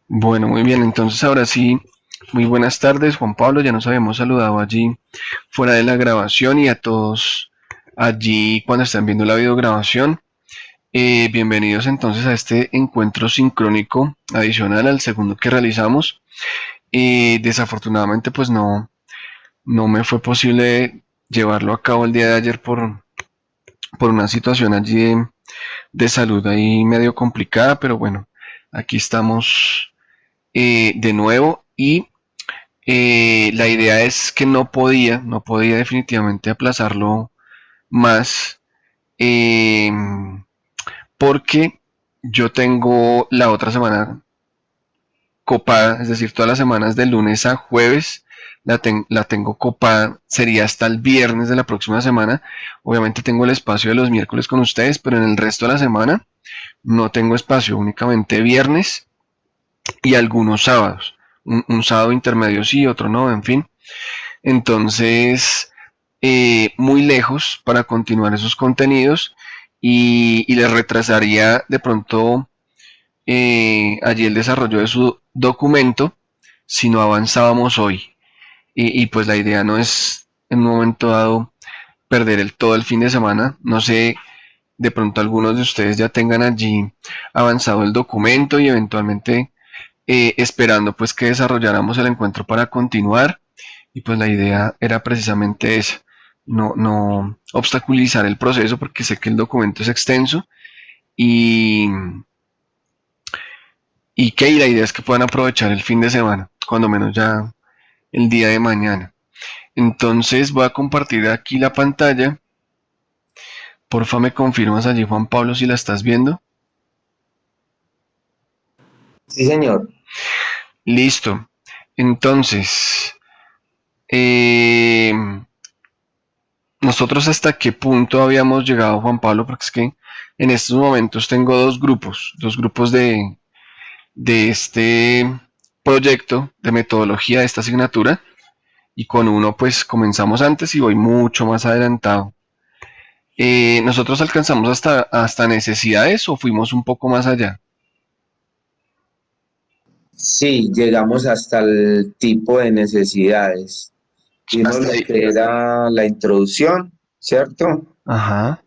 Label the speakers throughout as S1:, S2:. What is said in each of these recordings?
S1: Bueno, muy bien, entonces ahora sí, muy buenas tardes, Juan Pablo, ya nos habíamos saludado allí fuera de la grabación y a todos allí cuando están viendo la videograbación. Bienvenidos entonces a este encuentro sincrónico adicional al segundo que realizamos. Desafortunadamente pues no me fue posible llevarlo a cabo el día de ayer por una situación allí de salud ahí medio complicada, pero bueno, aquí estamos de nuevo y la idea es que no podía definitivamente aplazarlo más, eh, porque yo tengo la otra semana copada, es decir, todas las semanas de lunes a jueves la tengo copada, sería hasta el viernes de la próxima semana. Obviamente tengo el espacio de los miércoles con ustedes, pero en el resto de la semana no tengo espacio, únicamente viernes y algunos sábados. Un sábado intermedio sí, otro no, en fin. Entonces, muy lejos para continuar esos contenidos y les retrasaría de pronto allí el desarrollo de su documento si no avanzábamos hoy. Pues la idea no es en un momento dado perder todo el fin de semana. No sé, de pronto algunos de ustedes ya tengan allí avanzado el documento y eventualmente esperando pues que desarrolláramos el encuentro para continuar. Y pues la idea era precisamente esa, no obstaculizar el proceso porque sé que el documento es extenso y, y la idea es que puedan aprovechar el fin de semana, cuando menos ya el día de mañana. Entonces voy a compartir aquí la pantalla. Porfa, me confirmas allí, Juan Pablo, si la estás viendo.
S2: Sí, señor.
S1: Listo. Entonces, eh, nosotros hasta qué punto habíamos llegado, Juan Pablo, porque es que en estos momentos tengo dos grupos de este proyecto de metodología de esta asignatura y con uno pues comenzamos antes y voy mucho más adelantado. ¿Nosotros alcanzamos hasta necesidades o fuimos un poco más allá?
S2: Sí, llegamos hasta el tipo de necesidades. Vimos
S1: Hasta
S2: lo
S1: ahí.
S2: que era la introducción, ¿cierto?
S1: Ajá.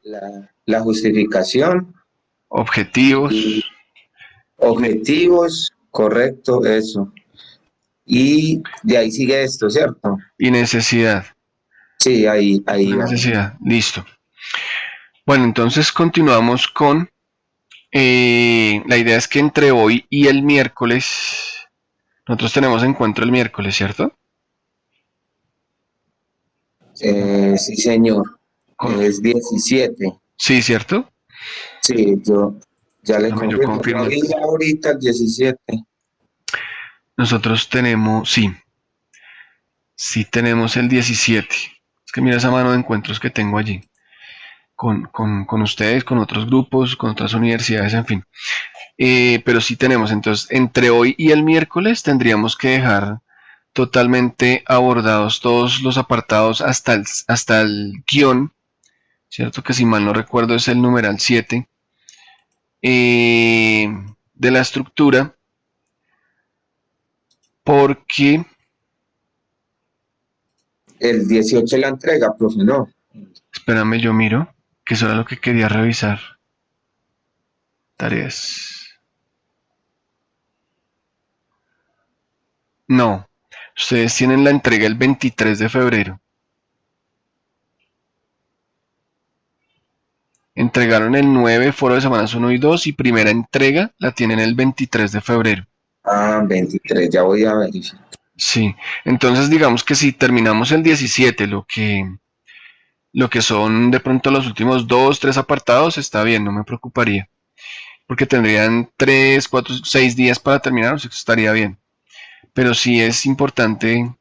S2: La justificación
S1: Objetivos
S2: y objetivos, correcto, eso. Y de ahí sigue esto, ¿cierto?
S1: y necesidad.
S2: Sí, ahí
S1: La
S2: vamos.
S1: necesidad. Listo. Bueno, entonces continuamos con la idea es que entre hoy y el miércoles, nosotros tenemos encuentro el miércoles, ¿cierto?
S2: Sí, señor.
S1: Con,
S2: Es 17.
S1: sí, ¿cierto?
S2: Sí, yo ya le
S1: Déjame yo
S2: confirmo. Yo
S1: confirmo.
S2: vi ahorita el 17.
S1: Nosotros tenemos, sí tenemos el 17. Es que mira esa mano de encuentros que tengo allí. Con ustedes, con otros grupos, con otras universidades, en fin. Pero sí tenemos, entonces, entre hoy y el miércoles tendríamos que dejar totalmente abordados todos los apartados hasta el guión, ¿cierto? Que si mal no recuerdo es el numeral 7 eh, de la estructura, porque,
S2: El 18 la entrega, profe, no.
S1: espérame, yo miro, que eso era lo que quería revisar. Tareas. No, ustedes tienen la entrega el 23 de febrero. Entregaron el 9 foro de semanas 1 y 2 y primera entrega la tienen el 23 de febrero.
S2: Ah, 23, ya voy a verificar.
S1: Sí, entonces digamos que si terminamos el 17, lo que son de pronto los últimos 2, 3 apartados, está bien, no me preocuparía. Porque tendrían 3, 4, 6 días para terminar, o sea que estaría bien. Pero sí es importante,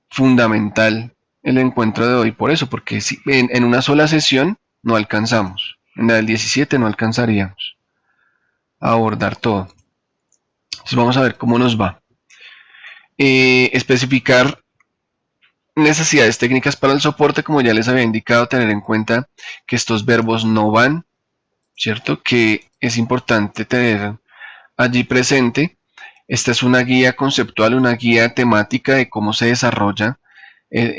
S1: fundamental el encuentro de hoy por eso, porque si, en una sola sesión no alcanzamos. En la del 17 no alcanzaríamos a abordar todo. Entonces vamos a ver cómo nos va. Especificar necesidades técnicas para el soporte, como ya les había indicado, tener en cuenta que estos verbos no van, ¿cierto? Que es importante tener allí presente. Esta es una guía conceptual, una guía temática de cómo se desarrolla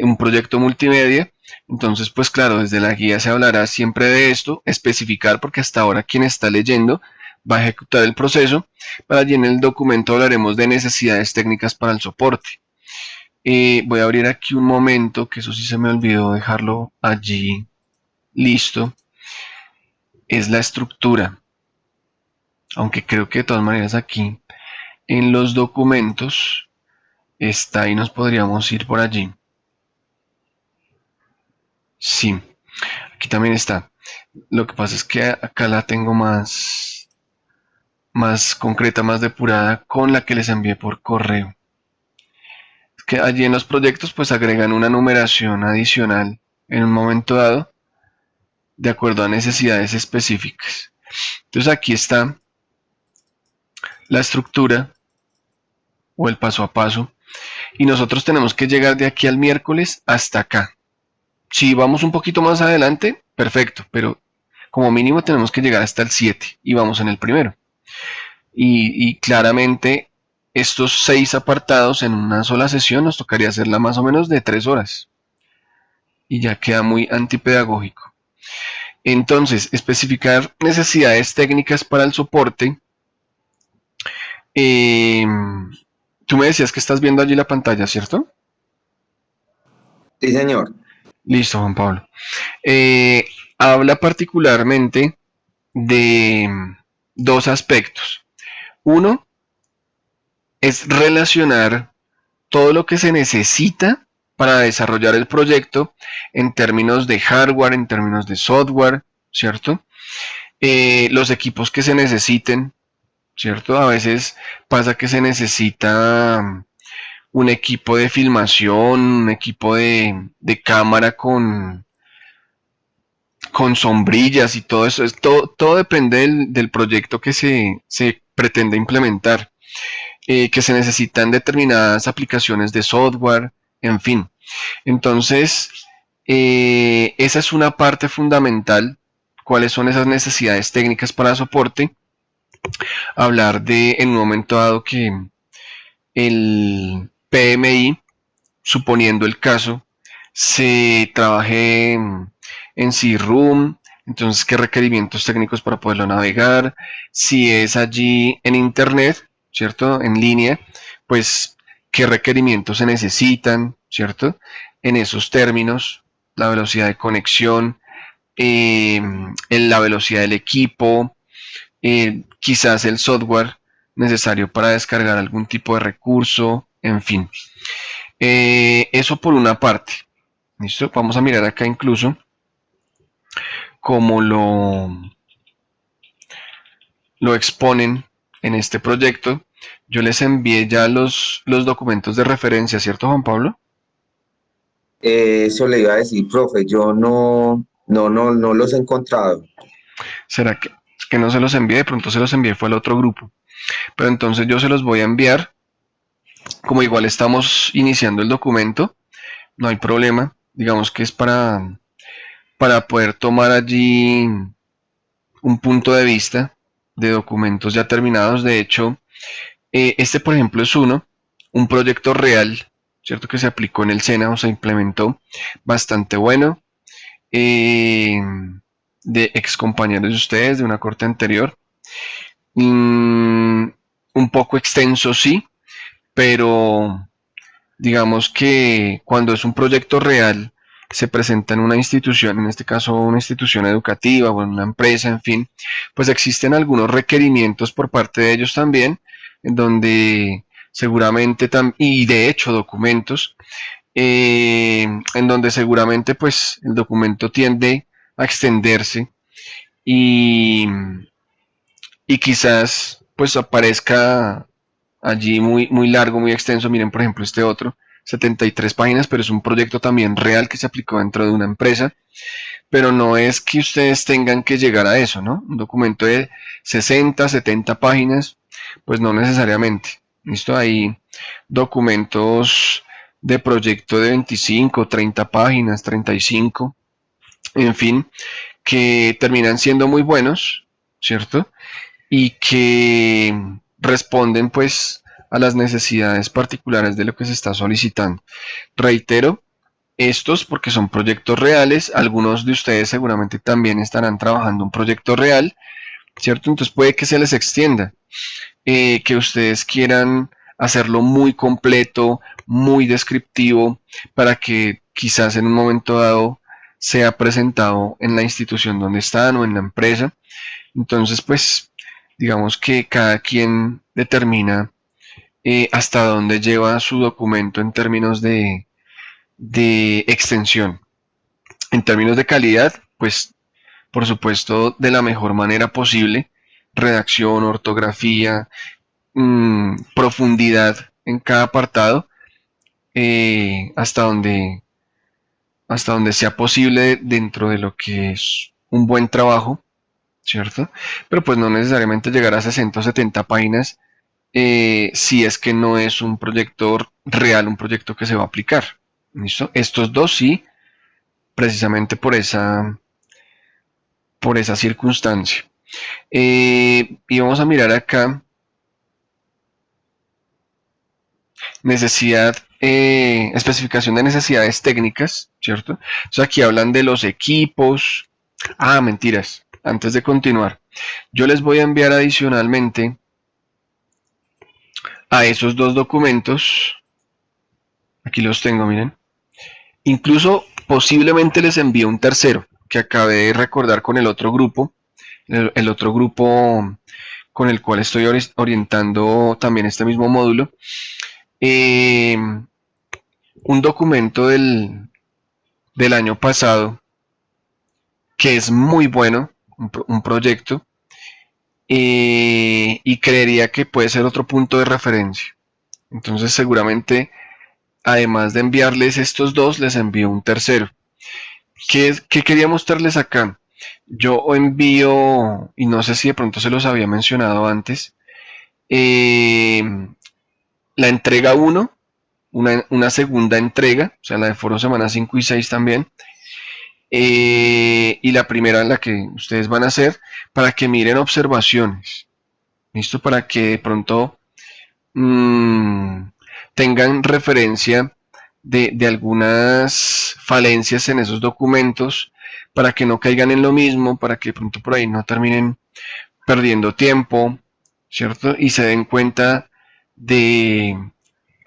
S1: un proyecto multimedia. Entonces, pues claro, desde la guía se hablará siempre de esto, especificar, porque hasta ahora quien está leyendo va a ejecutar el proceso. Para allí en el documento hablaremos de necesidades técnicas para el soporte. Voy a abrir aquí un momento, que eso sí se me olvidó dejarlo allí listo. Es la estructura, aunque creo que de todas maneras aquí en los documentos está y nos podríamos ir por allí. Sí, aquí también está. Lo que pasa es que acá la tengo más concreta, más depurada con la que les envié por correo. Es que allí en los proyectos pues agregan una numeración adicional en un momento dado de acuerdo a necesidades específicas. Entonces aquí está la estructura o el paso a paso y nosotros tenemos que llegar de aquí al miércoles hasta acá. Si vamos un poquito más adelante, perfecto, pero como mínimo tenemos que llegar hasta el 7 y vamos en el primero. Y claramente estos 6 apartados en una sola sesión nos tocaría hacerla más o menos de 3 horas y ya queda muy antipedagógico. Entonces, especificar necesidades técnicas para el soporte. Eh, Tú me decías que estás viendo allí la pantalla, ¿cierto?
S2: Sí, señor.
S1: Listo, Juan Pablo. Eh, Habla particularmente de dos aspectos. Uno es relacionar todo lo que se necesita para desarrollar el proyecto en términos de hardware, en términos de software, ¿cierto? Los equipos que se necesiten, ¿cierto? A veces pasa que se necesita un equipo de filmación, un equipo de cámara con sombrillas y todo eso. Todo depende del proyecto que se pretende implementar. Que se necesitan determinadas aplicaciones de software, en fin. Entonces, esa es una parte fundamental. ¿Cuáles son esas necesidades técnicas para soporte? Hablar de, en un momento dado, que el PMI, suponiendo el caso, se trabaje en C-Room, entonces qué requerimientos técnicos para poderlo navegar, si es allí en internet, ¿cierto? En línea, pues qué requerimientos se necesitan, ¿cierto? En esos términos, la velocidad de conexión, en la velocidad del equipo, quizás el software necesario para descargar algún tipo de recurso, en fin. Eso por una parte. ¿Listo? Vamos a mirar acá incluso cómo lo exponen en este proyecto. Yo les envié ya los documentos de referencia, ¿cierto, Juan Pablo?
S2: Eso le iba a decir, profe, yo no los he encontrado.
S1: ¿Será que no se los envié? De pronto se los envié, fue al otro grupo. Pero entonces yo se los voy a enviar. Como igual estamos iniciando el documento, no hay problema. Digamos que es para poder tomar allí un punto de vista de documentos ya terminados. De hecho, este por ejemplo es un proyecto real, ¿cierto? Que se aplicó en el SENA o se implementó, bastante bueno, eh, de ex compañeros de ustedes, de una corte anterior. Un poco extenso, sí, pero digamos que cuando es un proyecto real, se presenta en una institución, en este caso una institución educativa o en una empresa, en fin, pues existen algunos requerimientos por parte de ellos también, en donde seguramente, y de hecho documentos, en donde seguramente pues el documento tiende a extenderse y, y quizás pues aparezca allí muy largo, muy extenso. Miren, por ejemplo, este otro, 73 páginas, pero es un proyecto también real que se aplicó dentro de una empresa. Pero no es que ustedes tengan que llegar a eso, ¿no? Un documento de 60, 70 páginas, pues no necesariamente. ¿Listo? Hay documentos de proyecto de 25, 30 páginas, 35, en fin, que terminan siendo muy buenos, ¿cierto? Y que responden pues a las necesidades particulares de lo que se está solicitando. Reitero, estos porque son proyectos reales, algunos de ustedes seguramente también estarán trabajando un proyecto real, ¿cierto? Entonces puede que se les extienda, que ustedes quieran hacerlo muy completo, muy descriptivo, para que quizás en un momento dado sea presentado en la institución donde están o en la empresa. Entonces, pues, digamos que cada quien determina hasta dónde lleva su documento en términos de extensión. En términos de calidad, pues, por supuesto, de la mejor manera posible, redacción, ortografía, profundidad en cada apartado, hasta donde sea posible dentro de lo que es un buen trabajo, ¿cierto? Pero pues no necesariamente llegar a 60 o 70 páginas si es que no es un proyecto real, un proyecto que se va a aplicar. ¿Listo? Estos dos sí, precisamente por esa circunstancia. Y vamos a mirar acá, necesidad, especificación de necesidades técnicas, ¿cierto? Entonces aquí hablan de los equipos. Ah, mentiras. Antes de continuar, yo les voy a enviar adicionalmente a esos dos documentos. Aquí los tengo, miren. Incluso posiblemente les envíe un tercero que acabé de recordar con el otro grupo, el otro grupo con el cual estoy orientando también este mismo módulo. Eh, un documento del año pasado que es muy bueno, un proyecto, y creería que puede ser otro punto de referencia. Entonces seguramente, además de enviarles estos dos, les envío un tercero. ¿Qué quería mostrarles acá? Yo envío, y no sé si de pronto se los había mencionado antes, eh, la entrega 1, una segunda entrega, o sea, la de foro semana 5 y 6 también, y la primera en la que ustedes van a hacer, para que miren observaciones, ¿listo? Para que de pronto mmm, tengan referencia de algunas falencias en esos documentos, para que no caigan en lo mismo, para que de pronto por ahí no terminen perdiendo tiempo, ¿cierto? Y se den cuenta de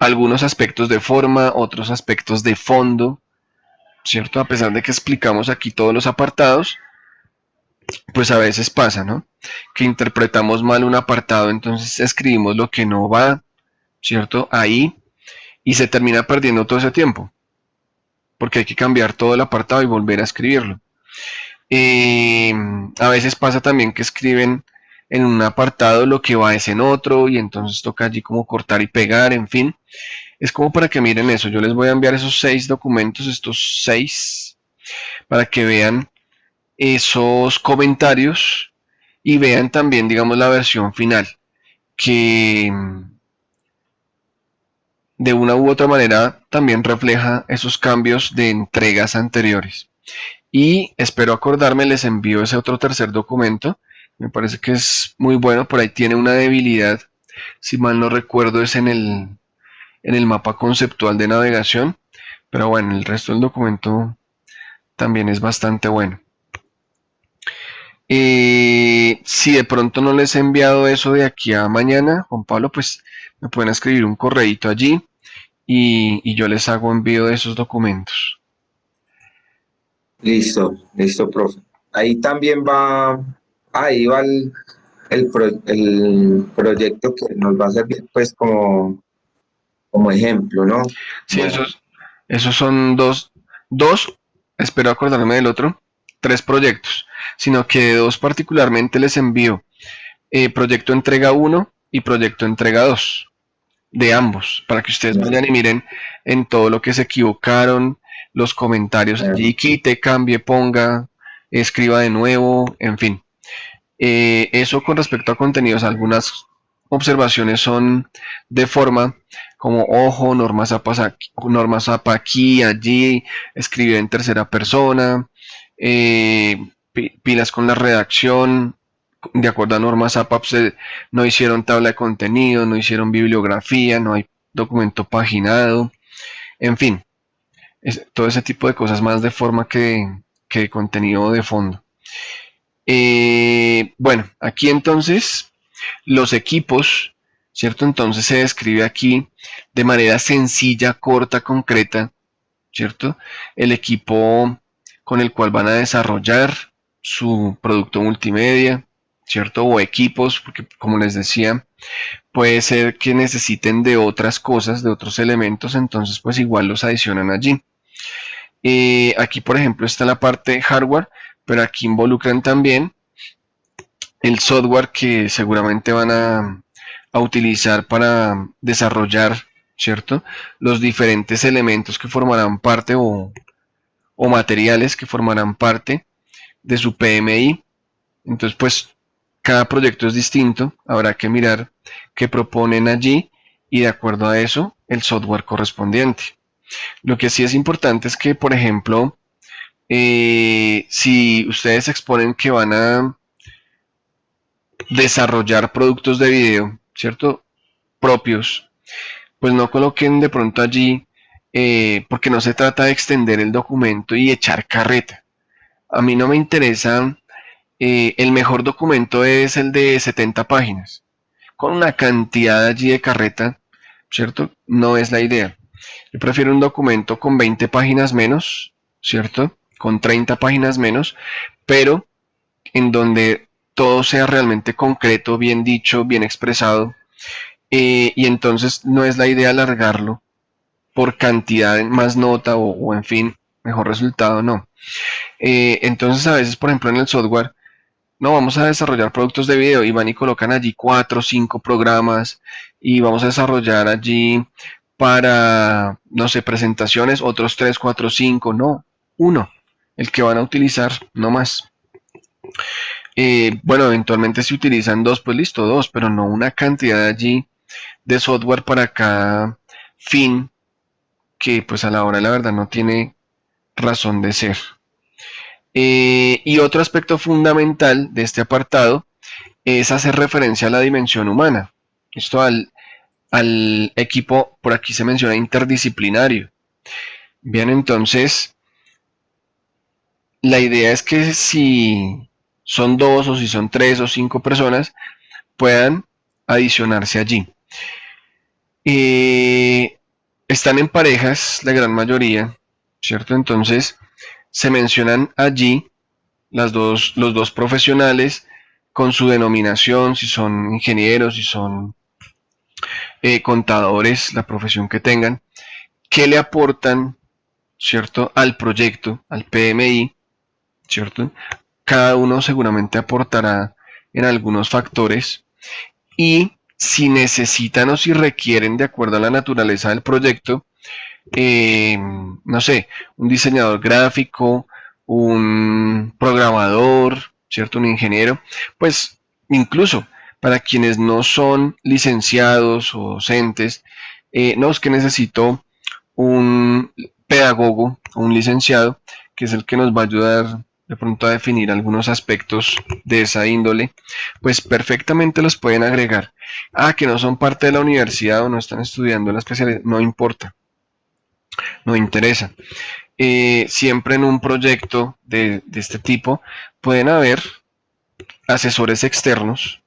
S1: algunos aspectos de forma, otros aspectos de fondo, ¿cierto? A pesar de que explicamos aquí todos los apartados, pues a veces pasa, ¿no? Que interpretamos mal un apartado, entonces escribimos lo que no va, ¿cierto? Ahí, y se termina perdiendo todo ese tiempo, porque hay que cambiar todo el apartado y volver a escribirlo. A veces pasa también que escriben en un apartado lo que va es en otro, y entonces toca allí como cortar y pegar, en fin. Es como para que miren eso. Yo les voy a enviar esos 6 documentos, estos 6, para que vean esos comentarios y vean también, digamos, la versión final, que de una u otra manera también refleja esos cambios de entregas anteriores. Y espero acordarme, les envío ese otro tercer documento. Me parece que es muy bueno, por ahí tiene una debilidad, si mal no recuerdo, es en el mapa conceptual de navegación, pero bueno, el resto del documento también es bastante bueno. Si de pronto no les he enviado eso de aquí a mañana, Juan Pablo, pues me pueden escribir un correíto allí y yo les hago envío de esos documentos.
S2: Listo, listo, profe. Ahí también va, ahí va el proyecto que nos va a servir pues como ejemplo, ¿no?
S1: Sí,
S2: Como,
S1: esos son dos, espero acordarme del otro, 3 proyectos, sino que dos particularmente les envío proyecto entrega 1 y proyecto entrega 2 de ambos, para que ustedes vayan y miren en todo lo que se equivocaron, los comentarios allí, quite, cambie, ponga, escriba de nuevo, en fin. Eso con respecto a contenidos, algunas observaciones son de forma, como ojo, normas APA aquí, allí, escribir en tercera persona, pilas con la redacción, de acuerdo a normas APAP, no hicieron tabla de contenido, no hicieron bibliografía, no hay documento paginado, en fin, todo ese tipo de cosas más de forma que de contenido de fondo. Bueno, aquí entonces los equipos, ¿cierto? Entonces se describe aquí de manera sencilla, corta, concreta, ¿cierto? El equipo con el cual van a desarrollar su producto multimedia, ¿cierto? O equipos, porque como les decía, puede ser que necesiten de otras cosas, de otros elementos, entonces pues igual los adicionan allí. Aquí por ejemplo está la parte hardware, pero aquí involucran también el software que seguramente van a utilizar para desarrollar, ¿cierto? Los diferentes elementos que formarán parte o materiales que formarán parte de su PMI. Entonces, pues, cada proyecto es distinto, habrá que mirar qué proponen allí y de acuerdo a eso, el software correspondiente. Lo que sí es importante es que, por ejemplo, si ustedes exponen que van a desarrollar productos de video, ¿cierto? Propios, pues no coloquen de pronto allí, porque no se trata de extender el documento y echar carreta. A mí no me interesa, el mejor documento es el de 70 páginas, con una cantidad allí de carreta, ¿cierto? No es la idea. Yo prefiero un documento con 20 páginas menos, ¿cierto? Con 30 páginas menos, pero en donde todo sea realmente concreto, bien dicho, bien expresado, y entonces no es la idea alargarlo por cantidad más nota o en fin, mejor resultado, no. Entonces a veces, por ejemplo, en el software, no, vamos a desarrollar productos de video y van y colocan allí 4 o 5 programas y vamos a desarrollar allí para, no sé, presentaciones, otros 3 4 5 no, uno, el que van a utilizar, no más. Bueno, eventualmente si utilizan dos, pues listo, dos, pero no una cantidad allí de software para cada fin que pues a la hora de la verdad no tiene razón de ser. Y otro aspecto fundamental de este apartado es hacer referencia a la dimensión humana. Esto al equipo, por aquí se menciona interdisciplinario. Bien, entonces, la idea es que si son dos o si son tres o cinco personas, puedan adicionarse allí. Están en parejas, la gran mayoría, ¿cierto? Entonces, se mencionan allí los dos profesionales con su denominación, si son ingenieros, si son contadores, la profesión que tengan, qué le aportan, ¿cierto? Al proyecto, al PMI, ¿cierto? Cada uno seguramente aportará en algunos factores y si necesitan o si requieren de acuerdo a la naturaleza del proyecto, no sé, un diseñador gráfico, un programador, ¿cierto? Un ingeniero, pues incluso para quienes no son licenciados o docentes, no es que necesito un pedagogo o un licenciado, que es el que nos va a ayudar de pronto a definir algunos aspectos de esa índole, pues perfectamente los pueden agregar. Ah, que no son parte de la universidad o no están estudiando la especialidad, no importa, no interesa. Siempre en un proyecto de este tipo pueden haber asesores externos,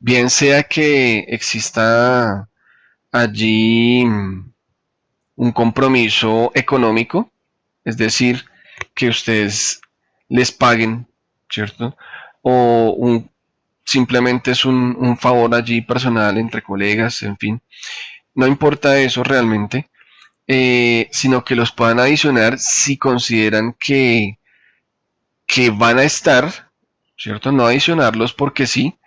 S1: bien sea que exista allí un compromiso económico, es decir, que ustedes les paguen, ¿cierto? O simplemente es un favor allí personal entre colegas, en fin, no importa eso realmente, sino que los puedan adicionar si consideran que van a estar, ¿cierto? No adicionarlos porque sí,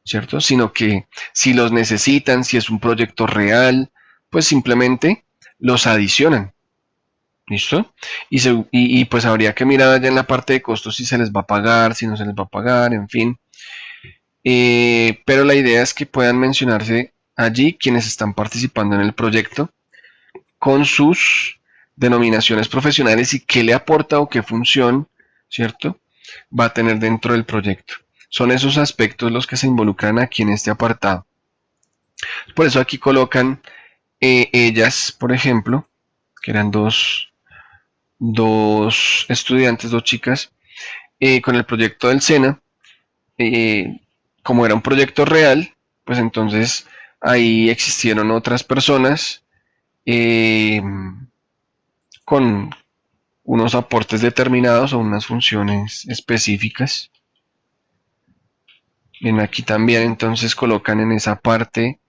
S1: ¿cierto? Sino que si los necesitan, si es un proyecto real, pues simplemente los adicionan. ¿Listo? Y pues habría que mirar allá en la parte de costos si se les va a pagar, si no se les va a pagar, en fin. Pero la idea es que puedan mencionarse allí quienes están participando en el proyecto con sus denominaciones profesionales y qué le aporta o qué función, ¿cierto? Va a tener dentro del proyecto. Son esos aspectos los que se involucran aquí en este apartado. Por eso aquí colocan ellas, por ejemplo, que eran dos estudiantes, dos chicas, con el proyecto del SENA. Como era un proyecto real, pues entonces ahí existieron otras personas eh, con unos aportes determinados o unas funciones específicas. En aquí también entonces colocan en esa parte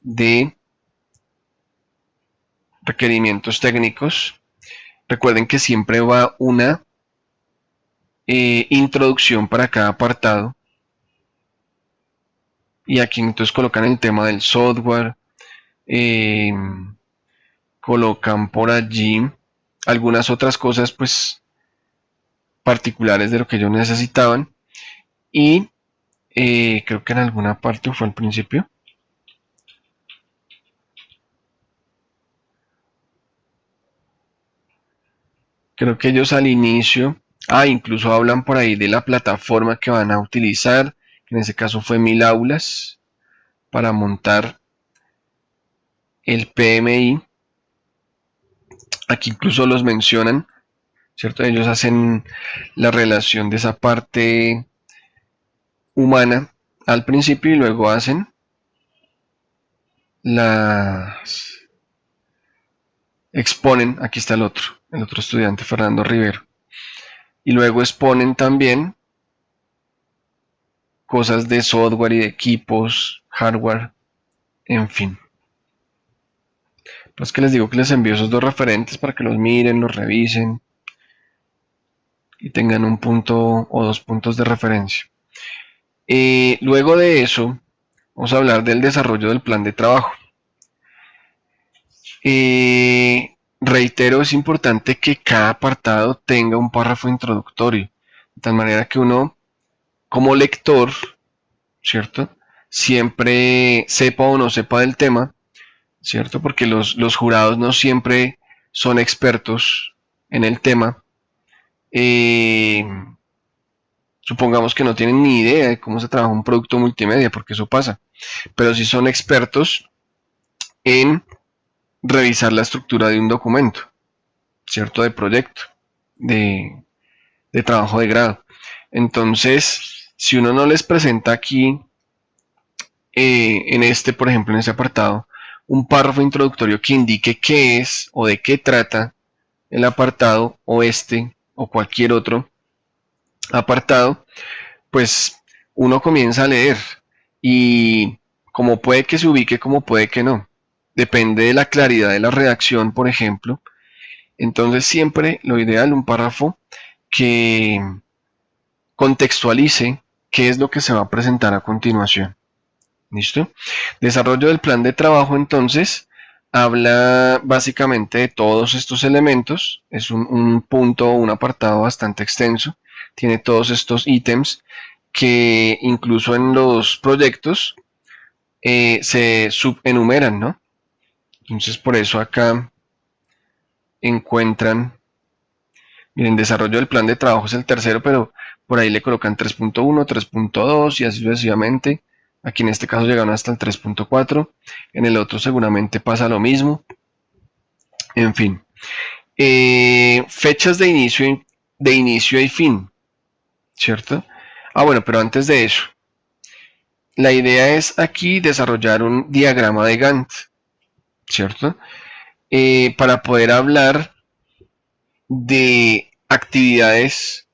S1: de requerimientos técnicos. Recuerden que siempre va una introducción para cada apartado. Y aquí entonces colocan el tema del software. Eh, Colocan por allí algunas otras cosas pues particulares de lo que ellos necesitaban. Y creo que en alguna parte fue al principio. Creo que ellos al inicio, incluso hablan por ahí de la plataforma que van a utilizar, que en ese caso fue 1000 aulas, para montar el PMI. Aquí incluso los mencionan, ¿cierto? Ellos hacen la relación de esa parte humana al principio y luego hacen las exponen, aquí está el otro estudiante, Fernando Rivero, y luego exponen también cosas de software y de equipos, hardware, en fin. Pues que les digo que les envío esos dos referentes para que los miren, los revisen y tengan un punto o dos puntos de referencia. Luego de eso, vamos a hablar del desarrollo del plan de trabajo. Reitero, es importante que cada apartado tenga un párrafo introductorio, de tal manera que uno, como lector, ¿cierto? Siempre sepa o no sepa del tema, ¿cierto? Porque los jurados no siempre son expertos en el tema. Eh, Supongamos que no tienen ni idea de cómo se trabaja un producto multimedia, porque eso pasa, pero sí son expertos en revisar la estructura de un documento, ¿cierto? De proyecto, de, de trabajo de grado. Entonces, si uno no les presenta aquí, en este, por ejemplo, en este apartado, un párrafo introductorio que indique qué es o de qué trata el apartado o este o cualquier otro apartado, pues uno comienza a leer y como puede que se ubique, como puede que no. Depende de la claridad de la redacción, por ejemplo. Entonces siempre lo ideal, un párrafo que contextualice qué es lo que se va a presentar a continuación. ¿Listo? Desarrollo del plan de trabajo entonces habla básicamente de todos estos elementos. Es un punto, un apartado bastante extenso. Tiene todos estos ítems que incluso en los proyectos se subenumeran, ¿no? Entonces por eso acá encuentran, miren, desarrollo del plan de trabajo es el tercero, pero por ahí le colocan 3.1, 3.2 y así sucesivamente. Aquí en este caso llegaron hasta el 3.4, en el otro seguramente pasa lo mismo. En fin, fechas de inicio y fin, ¿cierto? Bueno, pero antes de eso, la idea es aquí desarrollar un diagrama de Gantt, ¿cierto? Para poder hablar de actividades,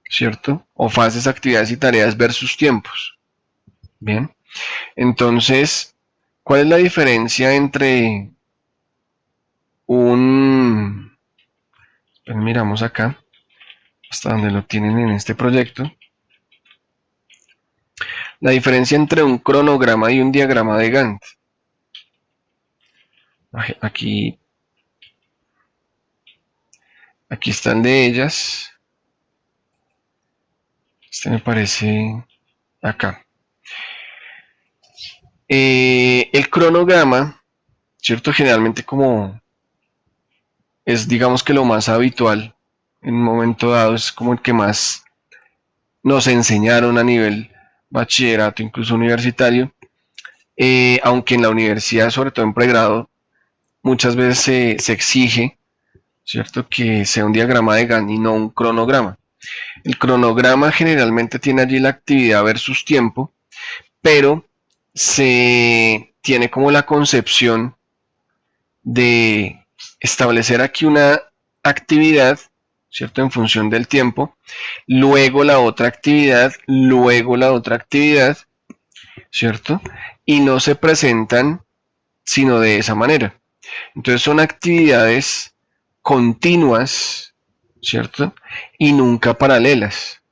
S1: ¿cierto? O fases, actividades y tareas versus tiempos. Bien, entonces, ¿cuál es la diferencia entre un... Pues miramos acá, hasta donde lo tienen en este proyecto. La diferencia entre un cronograma y un diagrama de Gantt. Aquí está el de ellas. Este me parece acá. El cronograma, ¿cierto? Generalmente como es, digamos que lo más habitual en un momento dado, es como el que más nos enseñaron a nivel bachillerato, incluso universitario, aunque en la universidad, sobre todo en pregrado, muchas veces se exige, ¿cierto?, que sea un diagrama de Gantt y no un cronograma. El cronograma generalmente tiene allí la actividad versus tiempo, pero se tiene como la concepción de establecer aquí una actividad, ¿cierto?, en función del tiempo, luego la otra actividad, luego la otra actividad, ¿cierto? Y no se presentan sino de esa manera. Entonces son actividades continuas, ¿cierto? Y nunca paralelas,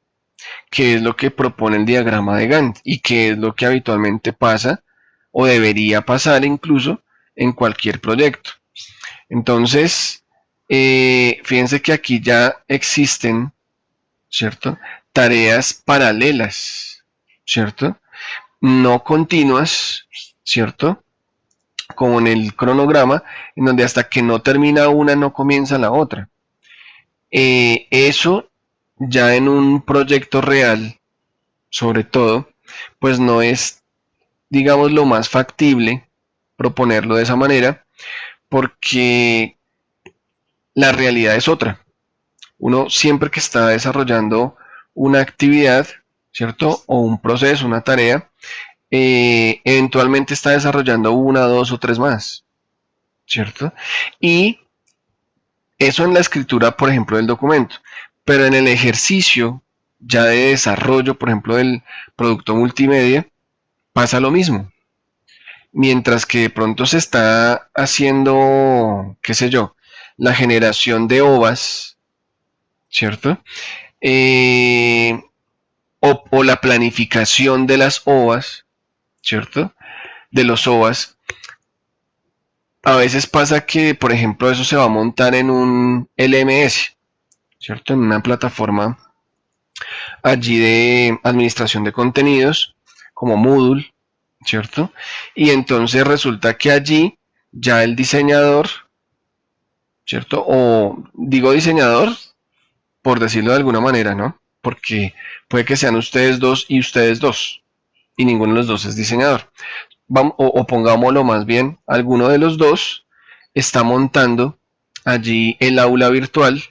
S1: que es lo que propone el diagrama de Gantt y que es lo que habitualmente pasa o debería pasar incluso en cualquier proyecto. Entonces, fíjense que aquí ya existen, ¿cierto?, tareas paralelas, ¿cierto?, no continuas, ¿cierto?, como en el cronograma, en donde hasta que no termina una no comienza la otra. Eso ya en un proyecto real, sobre todo, pues no es, digamos, lo más factible proponerlo de esa manera, porque la realidad es otra. Uno siempre que está desarrollando una actividad, ¿cierto? O un proceso, una tarea, eventualmente está desarrollando una, dos o tres más, ¿cierto? Y eso en la escritura, por ejemplo, del documento, pero en el ejercicio ya de desarrollo, por ejemplo, del producto multimedia, pasa lo mismo. Mientras que de pronto se está haciendo, qué sé yo, la generación de OVAs, ¿cierto? Eh, o la planificación de las OVAs, ¿cierto? De los OVAs. A veces pasa que, por ejemplo, eso se va a montar en un LMS, ¿cierto? En una plataforma allí de administración de contenidos, como Moodle, ¿cierto? Y entonces resulta que allí ya el diseñador, ¿cierto? O digo diseñador por decirlo de alguna manera, ¿no? Porque puede que sean ustedes dos y ustedes dos, y ninguno de los dos es diseñador. Vamos, o pongámoslo más bien, alguno de los dos está montando allí el aula virtual,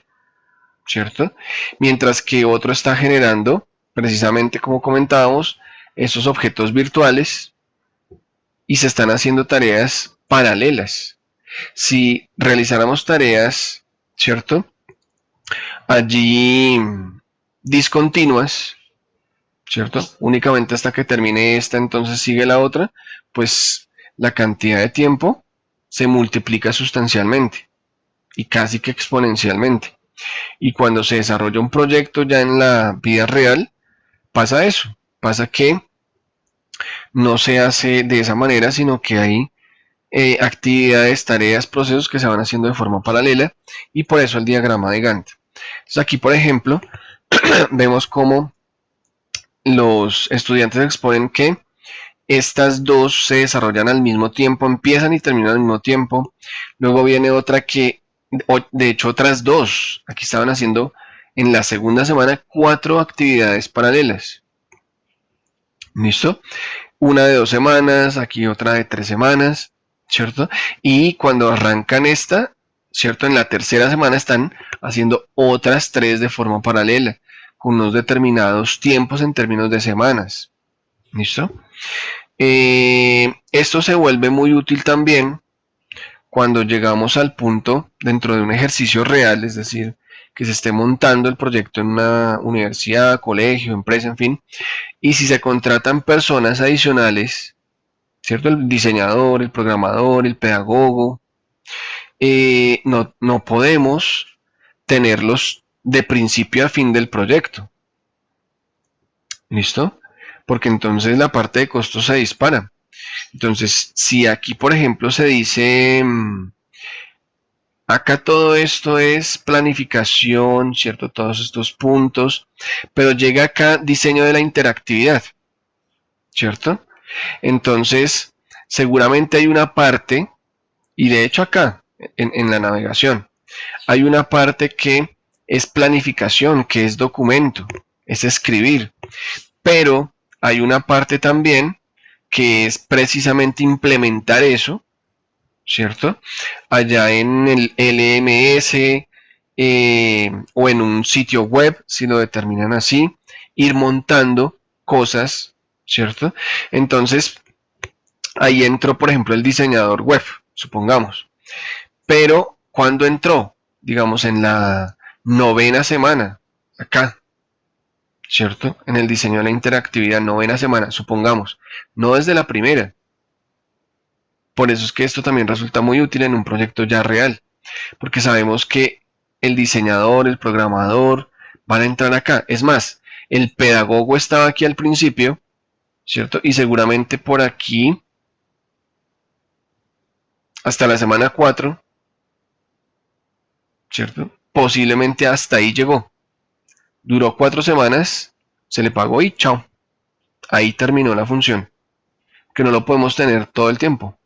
S1: ¿cierto? Mientras que otro está generando, precisamente como comentábamos, esos objetos virtuales y se están haciendo tareas paralelas. Si realizáramos tareas, ¿cierto?, allí discontinuas, ¿cierto? Únicamente hasta que termine esta, entonces sigue la otra, pues la cantidad de tiempo se multiplica sustancialmente y casi que exponencialmente. Y cuando se desarrolla un proyecto ya en la vida real, pasa eso, pasa que no se hace de esa manera, sino que hay actividades, tareas, procesos que se van haciendo de forma paralela y por eso el diagrama de Gantt. Entonces aquí, por ejemplo, vemos cómo los estudiantes exponen que estas dos se desarrollan al mismo tiempo, empiezan y terminan al mismo tiempo. Luego viene otra que, de hecho otras dos, aquí estaban haciendo en la segunda semana 4 actividades paralelas. ¿Listo? Una de 2 semanas, aquí otra de 3 semanas, ¿cierto? Y cuando arrancan esta, ¿cierto? En la tercera semana están haciendo otras 3 de forma paralela, con unos determinados tiempos en términos de semanas. ¿Listo? Esto se vuelve muy útil también cuando llegamos al punto dentro de un ejercicio real, es decir, que se esté montando el proyecto en una universidad, colegio, empresa, en fin, y si se contratan personas adicionales, ¿cierto? El diseñador, el programador, el pedagogo, no podemos tenerlos de principio a fin del proyecto. ¿Listo? Porque entonces la parte de costos se dispara. Entonces, si aquí, por ejemplo, se dice, acá todo esto es planificación, ¿cierto? Todos estos puntos, pero llega acá diseño de la interactividad, ¿cierto? Entonces, seguramente hay una parte, y de hecho acá, en la navegación, hay una parte que es planificación, que es documento. es escribir. Pero hay una parte también que es precisamente implementar eso, ¿cierto? Allá en el LMS o en un sitio web, si lo determinan así, ir montando cosas, ¿cierto? Entonces, ahí entró, por ejemplo, el diseñador web, supongamos. Pero, ¿cuándo entró? Digamos, en la 9ª semana, acá, ¿cierto? En el diseño de la interactividad, 9ª semana, supongamos. No desde la primera. Por eso es que esto también resulta muy útil en un proyecto ya real. Porque sabemos que el diseñador, el programador, van a entrar acá. Es más, el pedagogo estaba aquí al principio, ¿cierto? Y seguramente por aquí, hasta la semana 4, ¿cierto? Posiblemente hasta ahí llegó. Duró 4 semanas, se le pagó y chao. Ahí terminó la función. Que no lo podemos tener todo el tiempo.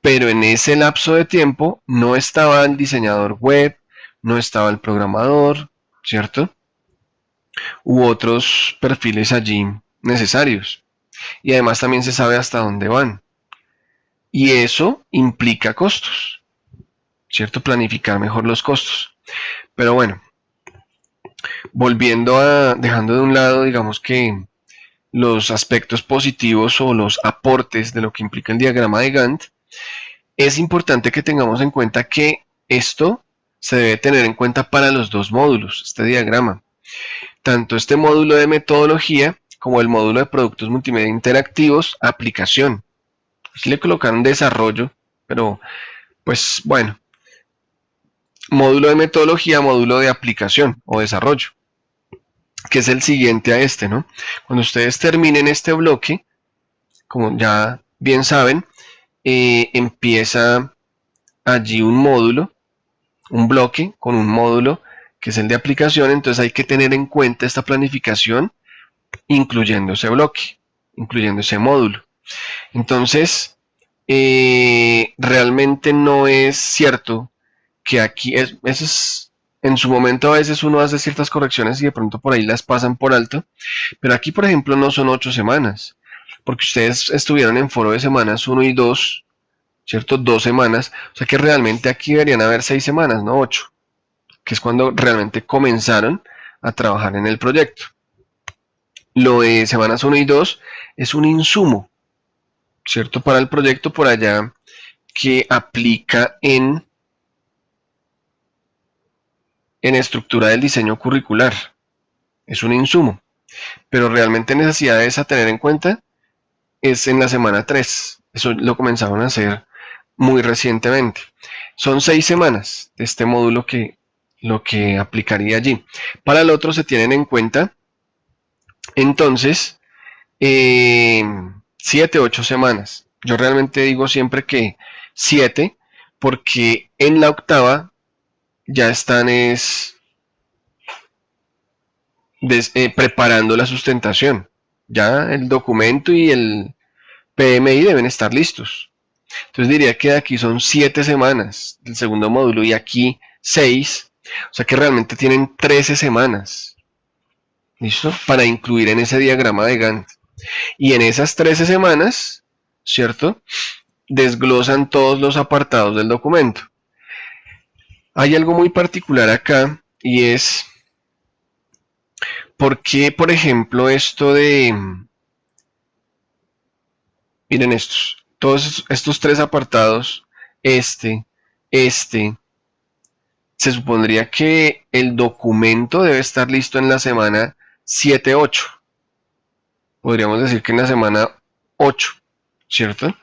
S1: Pero en ese lapso de tiempo no estaba el diseñador web, no estaba el programador, ¿cierto? U otros perfiles allí necesarios. Y además también se sabe hasta dónde van. Y eso implica costos, ¿cierto? Planificar mejor los costos. Pero bueno, dejando de un lado, digamos que los aspectos positivos o los aportes de lo que implica el diagrama de Gantt, es importante que tengamos en cuenta que esto se debe tener en cuenta para los dos módulos, este diagrama. Tanto este módulo de metodología como el módulo de productos multimedia interactivos, aplicación. Aquí le colocaron desarrollo, pero pues bueno, módulo de metodología, módulo de aplicación o desarrollo, que es el siguiente a este, ¿no? Cuando ustedes terminen este bloque, como ya bien saben, empieza allí un módulo, un bloque con un módulo que es el de aplicación, entonces hay que tener en cuenta esta planificación incluyendo ese bloque, incluyendo ese módulo. Entonces, realmente no es cierto que aquí, eso es, en su momento a veces uno hace ciertas correcciones y de pronto por ahí las pasan por alto, pero aquí por ejemplo no son 8 semanas, porque ustedes estuvieron en foro de semanas 1 y 2, ¿cierto? 2 semanas, o sea que realmente aquí deberían haber 6 semanas, no 8, que es cuando realmente comenzaron a trabajar en el proyecto. Lo de semanas 1 y 2 es un insumo, ¿cierto? Para el proyecto por allá que aplica en estructura del diseño curricular. Es un insumo, pero realmente necesidades a tener en cuenta es en la semana 3. Eso lo comenzaron a hacer muy recientemente. Son 6 semanas de este módulo que lo que aplicaría allí. Para el otro se tienen en cuenta entonces 7, 8 semanas. Yo realmente digo siempre que 7 porque en la octava ya están preparando la sustentación. Ya el documento y el PMI deben estar listos. Entonces diría que aquí son 7 semanas del segundo módulo y aquí 6. O sea que realmente tienen 13 semanas. ¿Listo? Para incluir en ese diagrama de Gantt. Y en esas 13 semanas, ¿cierto? Desglosan todos los apartados del documento. Hay algo muy particular acá y es por qué, por ejemplo, esto de... Miren todos estos 3 apartados, este, se supondría que el documento debe estar listo en la semana 7-8. Podríamos decir que en la semana 8, ¿cierto?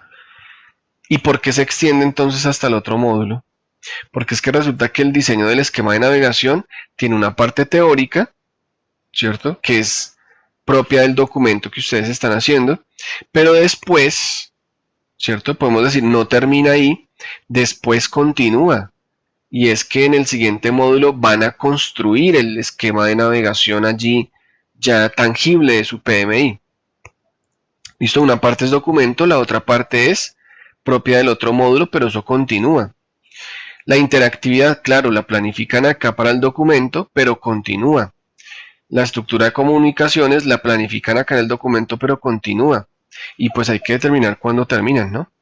S1: ¿Y por qué se extiende entonces hasta el otro módulo? Porque es que resulta que el diseño del esquema de navegación tiene una parte teórica, ¿cierto? Que es propia del documento que ustedes están haciendo, pero después, ¿cierto? Podemos decir, no termina ahí, después continúa. Y es que en el siguiente módulo van a construir el esquema de navegación allí ya tangible de su PMI. Listo, una parte es documento, la otra parte es propia del otro módulo, pero eso continúa. La interactividad, claro, la planifican acá para el documento, pero continúa. La estructura de comunicaciones la planifican acá en el documento, pero continúa. Y pues hay que determinar cuándo terminan, ¿no?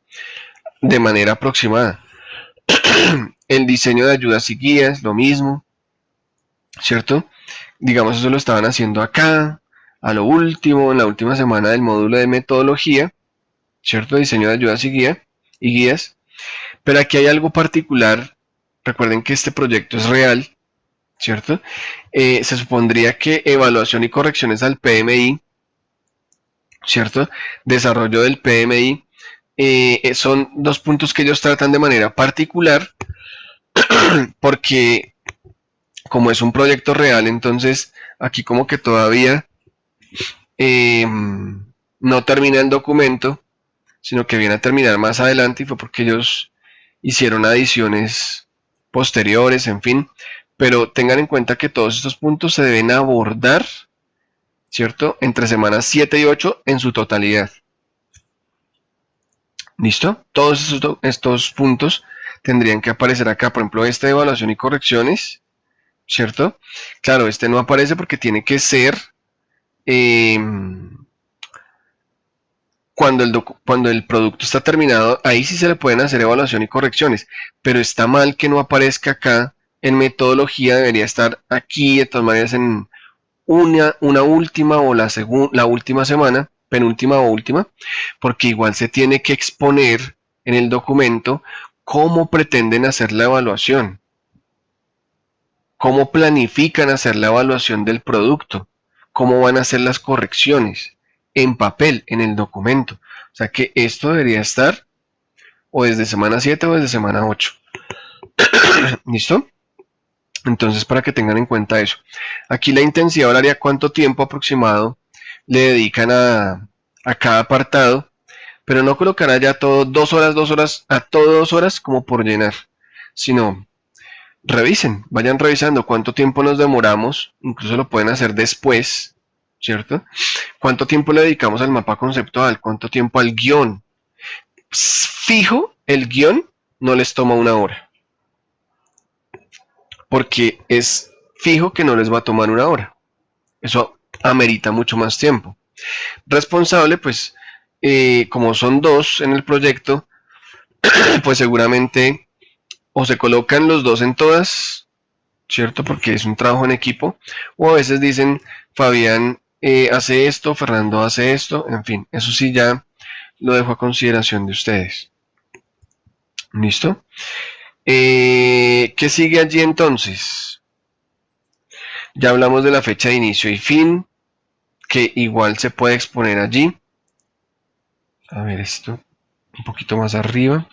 S1: De manera aproximada. El diseño de ayudas y guías, lo mismo, ¿cierto? Digamos, eso lo estaban haciendo acá, a lo último, en la última semana del módulo de metodología, ¿cierto? Diseño de ayudas y guías. Pero aquí hay algo particular. Recuerden que este proyecto es real, ¿cierto? Se supondría que evaluación y correcciones al PMI, ¿cierto? Desarrollo del PMI, son dos puntos que ellos tratan de manera particular, porque como es un proyecto real, entonces aquí como que todavía no termina el documento, sino que viene a terminar más adelante, y fue porque ellos hicieron adiciones posteriores, en fin. Pero tengan en cuenta que todos estos puntos se deben abordar, ¿cierto? Entre semanas 7 y 8 en su totalidad. ¿Listo? Todos estos puntos tendrían que aparecer acá. Por ejemplo, esta de evaluación y correcciones, ¿cierto? Claro, este no aparece porque tiene que ser cuando el producto está terminado. Ahí sí se le pueden hacer evaluación y correcciones, pero está mal que no aparezca acá. En metodología debería estar aquí, de todas maneras, en una última o la última semana, penúltima o última, porque igual se tiene que exponer en el documento cómo pretenden hacer la evaluación, cómo planifican hacer la evaluación del producto, cómo van a hacer las correcciones en papel, en el documento. O sea que esto debería estar o desde semana 7 o desde semana 8. ¿Listo? Entonces, para que tengan en cuenta eso. Aquí la intensidad horaria, cuánto tiempo aproximado le dedican a cada apartado, pero no colocar allá todo 2 horas, a todo 2 horas como por llenar, sino revisen, vayan revisando cuánto tiempo nos demoramos, incluso lo pueden hacer después, ¿cierto? ¿Cuánto tiempo le dedicamos al mapa conceptual? ¿Cuánto tiempo al guión? Fijo, el guión no les toma 1 hora, porque es fijo que no les va a tomar 1 hora. Eso amerita mucho más tiempo. Responsable, pues, como son dos en el proyecto, pues seguramente o se colocan los dos en todas, ¿cierto? Porque es un trabajo en equipo, o a veces dicen, Fabián hace esto, Fernando hace esto, en fin, eso sí ya lo dejo a consideración de ustedes. ¿Listo? ¿Qué sigue allí entonces? Ya hablamos de la fecha de inicio y fin, que igual se puede exponer allí. A ver esto, un poquito más arriba.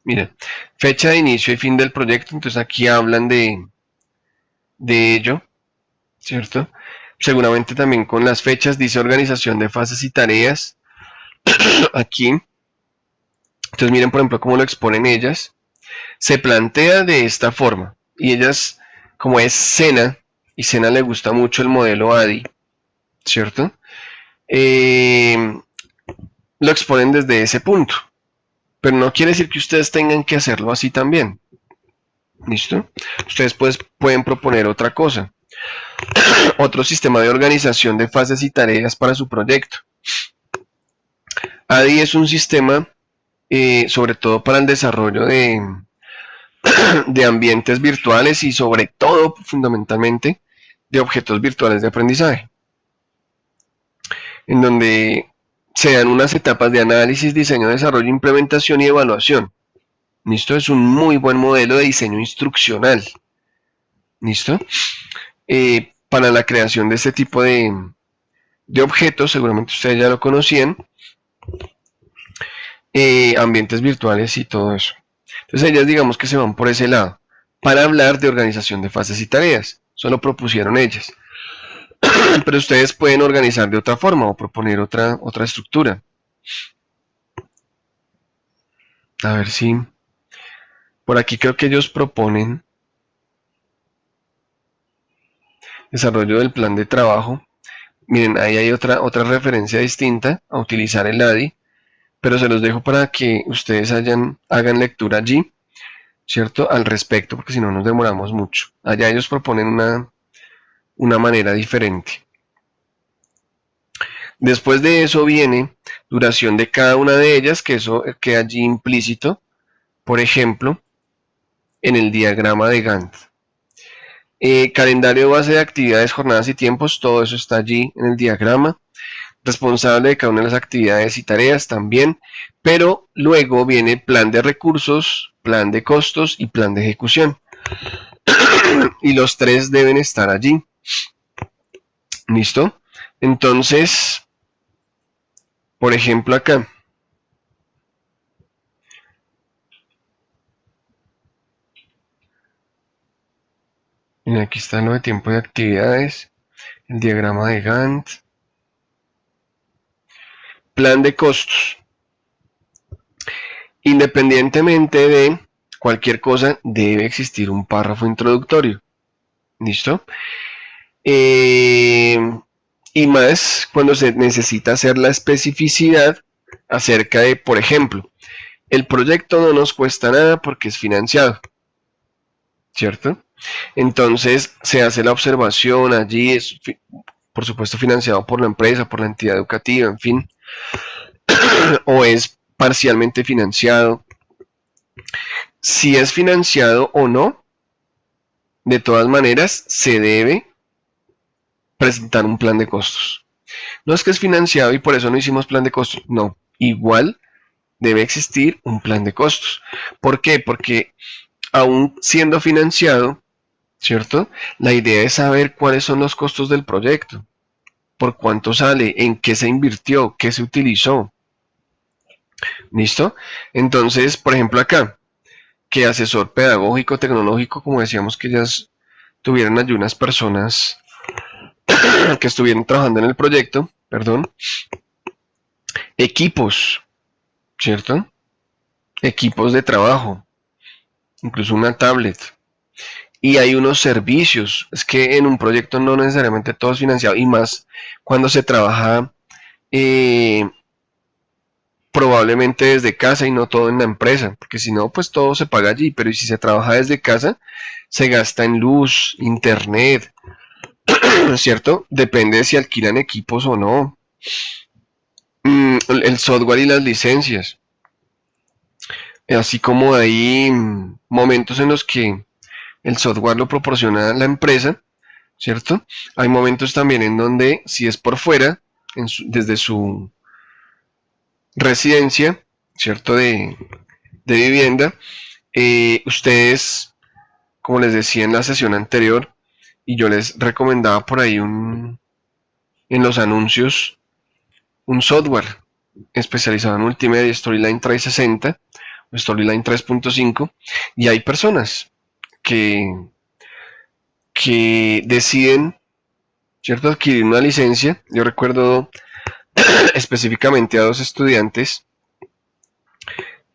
S1: Miren, fecha de inicio y fin del proyecto, entonces aquí hablan de ello, ¿cierto? Seguramente también con las fechas dice organización de fases y tareas aquí. Entonces miren por ejemplo cómo lo exponen ellas. Se plantea de esta forma y ellas, como es Sena, y Sena le gusta mucho el modelo ADI, ¿cierto? Lo exponen desde ese punto, pero no quiere decir que ustedes tengan que hacerlo así también. ¿Listo? Ustedes pues pueden proponer otra cosa. Otro sistema de organización de fases y tareas para su proyecto. ADI es un sistema sobre todo para el desarrollo de ambientes virtuales y sobre todo, fundamentalmente, de objetos virtuales de aprendizaje, en donde se dan unas etapas de análisis, diseño, desarrollo, implementación y evaluación. ¿Listo? Es un muy buen modelo de diseño instruccional. ¿Listo? Para la creación de este tipo de objetos, seguramente ustedes ya lo conocían, ambientes virtuales y todo eso. Entonces ellas digamos que se van por ese lado, para hablar de organización de fases y tareas. Solo propusieron ellas. Pero ustedes pueden organizar de otra forma o proponer otra estructura. A ver si... Por aquí creo que ellos proponen desarrollo del plan de trabajo. Miren, ahí hay otra referencia distinta a utilizar el ADI, pero se los dejo para que ustedes hagan lectura allí. ¿cierto? Al respecto, porque si no nos demoramos mucho. Allá ellos proponen una manera diferente. Después de eso viene duración de cada una de ellas, que eso queda allí implícito, por ejemplo, en el diagrama de Gantt. Calendario base de actividades, jornadas y tiempos, todo eso está allí en el diagrama. Responsable de cada una de las actividades y tareas también, pero luego viene plan de recursos, plan de costos y plan de ejecución. Y los tres deben estar allí. ¿Listo? Entonces, por ejemplo acá, aquí está lo de tiempo de actividades, el diagrama de Gantt, plan de costos. Independientemente de cualquier cosa, debe existir un párrafo introductorio. ¿Listo? Y más cuando se necesita hacer la especificidad acerca de, por ejemplo, el proyecto no nos cuesta nada porque es financiado, ¿cierto? Entonces se hace la observación allí, es por supuesto financiado por la empresa, por la entidad educativa, en fin, o es parcialmente financiado. Si es financiado o no, de todas maneras se debe presentar un plan de costos. No es que es financiado y por eso no hicimos plan de costos, no, igual debe existir un plan de costos. ¿Por qué? Porque aún siendo financiado, ¿cierto? La idea es saber cuáles son los costos del proyecto, por cuánto sale, en qué se invirtió, qué se utilizó. ¿Listo? Entonces, por ejemplo acá, que asesor pedagógico, tecnológico, como decíamos que ellas tuvieran allí unas personas que estuvieron trabajando en el proyecto, perdón, equipos, ¿cierto? Equipos de trabajo, incluso una tablet. Y hay unos servicios, es que en un proyecto no necesariamente todo es financiado, y más cuando se trabaja eh, probablemente desde casa y no todo en la empresa, porque si no, pues todo se paga allí, pero si se trabaja desde casa, se gasta en luz, internet, ¿cierto? Depende de si alquilan equipos o no. El software y las licencias, así como hay momentos en los que el software lo proporciona la empresa, ¿cierto? Hay momentos también en donde si es por fuera, desde su residencia, ¿cierto? De vivienda, ustedes, como les decía en la sesión anterior, y yo les recomendaba por ahí en los anuncios, un software especializado en multimedia, Storyline 360 o Storyline 3.5, y hay personas que deciden, ¿cierto?, adquirir una licencia. Yo recuerdo específicamente a dos estudiantes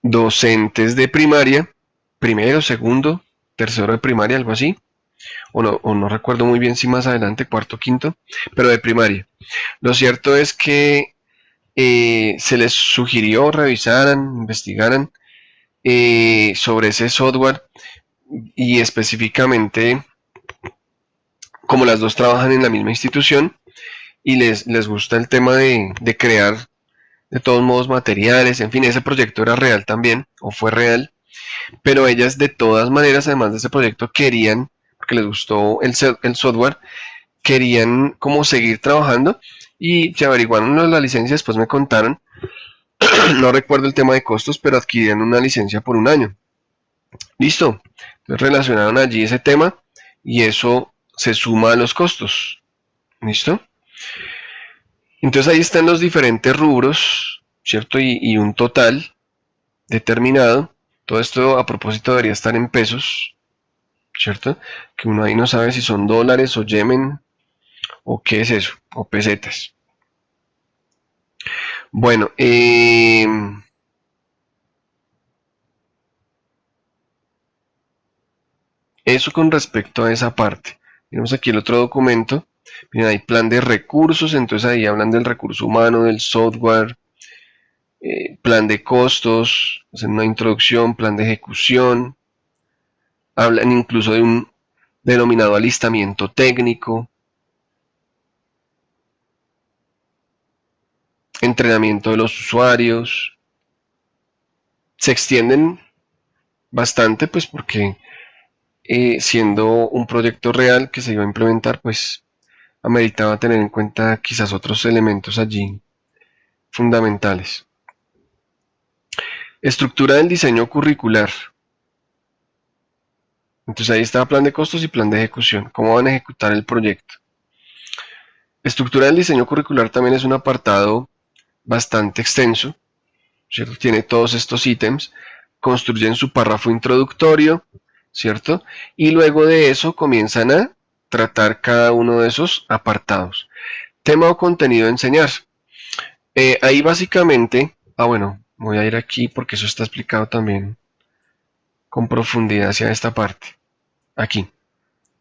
S1: docentes de primaria, primero, segundo, tercero de primaria, algo así, o no recuerdo muy bien si más adelante, cuarto, quinto, pero de primaria. Lo cierto es que se les sugirió revisaran, investigaran sobre ese software y específicamente como las dos trabajan en la misma institución y les gusta el tema de crear de todos modos materiales, en fin, ese proyecto era real también, o fue real, pero ellas de todas maneras, además de ese proyecto, querían, porque les gustó el software, querían como seguir trabajando y se averiguaron la licencia, después me contaron, no recuerdo el tema de costos, pero adquirían una licencia por un año. Listo, entonces relacionaron allí ese tema y eso se suma a los costos. ¿Listo? Entonces ahí están los diferentes rubros, ¿cierto? Y un total determinado. Todo esto a propósito debería estar en pesos, ¿cierto? Que uno ahí no sabe si son dólares o yemen o qué es eso, o pesetas. Bueno, eso con respecto a esa parte. Tenemos aquí el otro documento. Miren, hay plan de recursos, entonces ahí hablan del recurso humano, del software, plan de costos, hacen una introducción, plan de ejecución, hablan incluso de un denominado alistamiento técnico, entrenamiento de los usuarios. Se extienden bastante, pues porque siendo un proyecto real que se iba a implementar, pues ameritaba tener en cuenta quizás otros elementos allí fundamentales. Estructura del diseño curricular. Entonces ahí está plan de costos y plan de ejecución. ¿Cómo van a ejecutar el proyecto? Estructura del diseño curricular también es un apartado bastante extenso, ¿cierto? Tiene todos estos ítems, construyen su párrafo introductorio, ¿cierto? Y luego de eso comienzan a tratar cada uno de esos apartados. Tema o contenido a enseñar. Ahí básicamente, bueno, voy a ir aquí porque eso está explicado también con profundidad hacia esta parte. Aquí,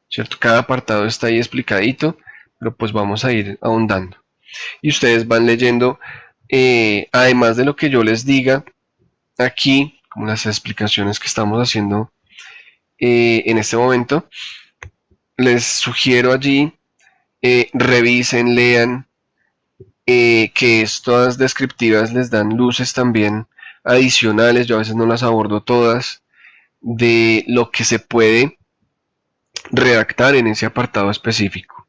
S1: ¿cierto? Cada apartado está ahí explicadito, pero pues vamos a ir ahondando. Y ustedes van leyendo, además de lo que yo les diga aquí, como las explicaciones que estamos haciendo en este momento, les sugiero allí, revisen, lean, que estas descriptivas les dan luces también adicionales, yo a veces no las abordo todas, de lo que se puede redactar en ese apartado específico.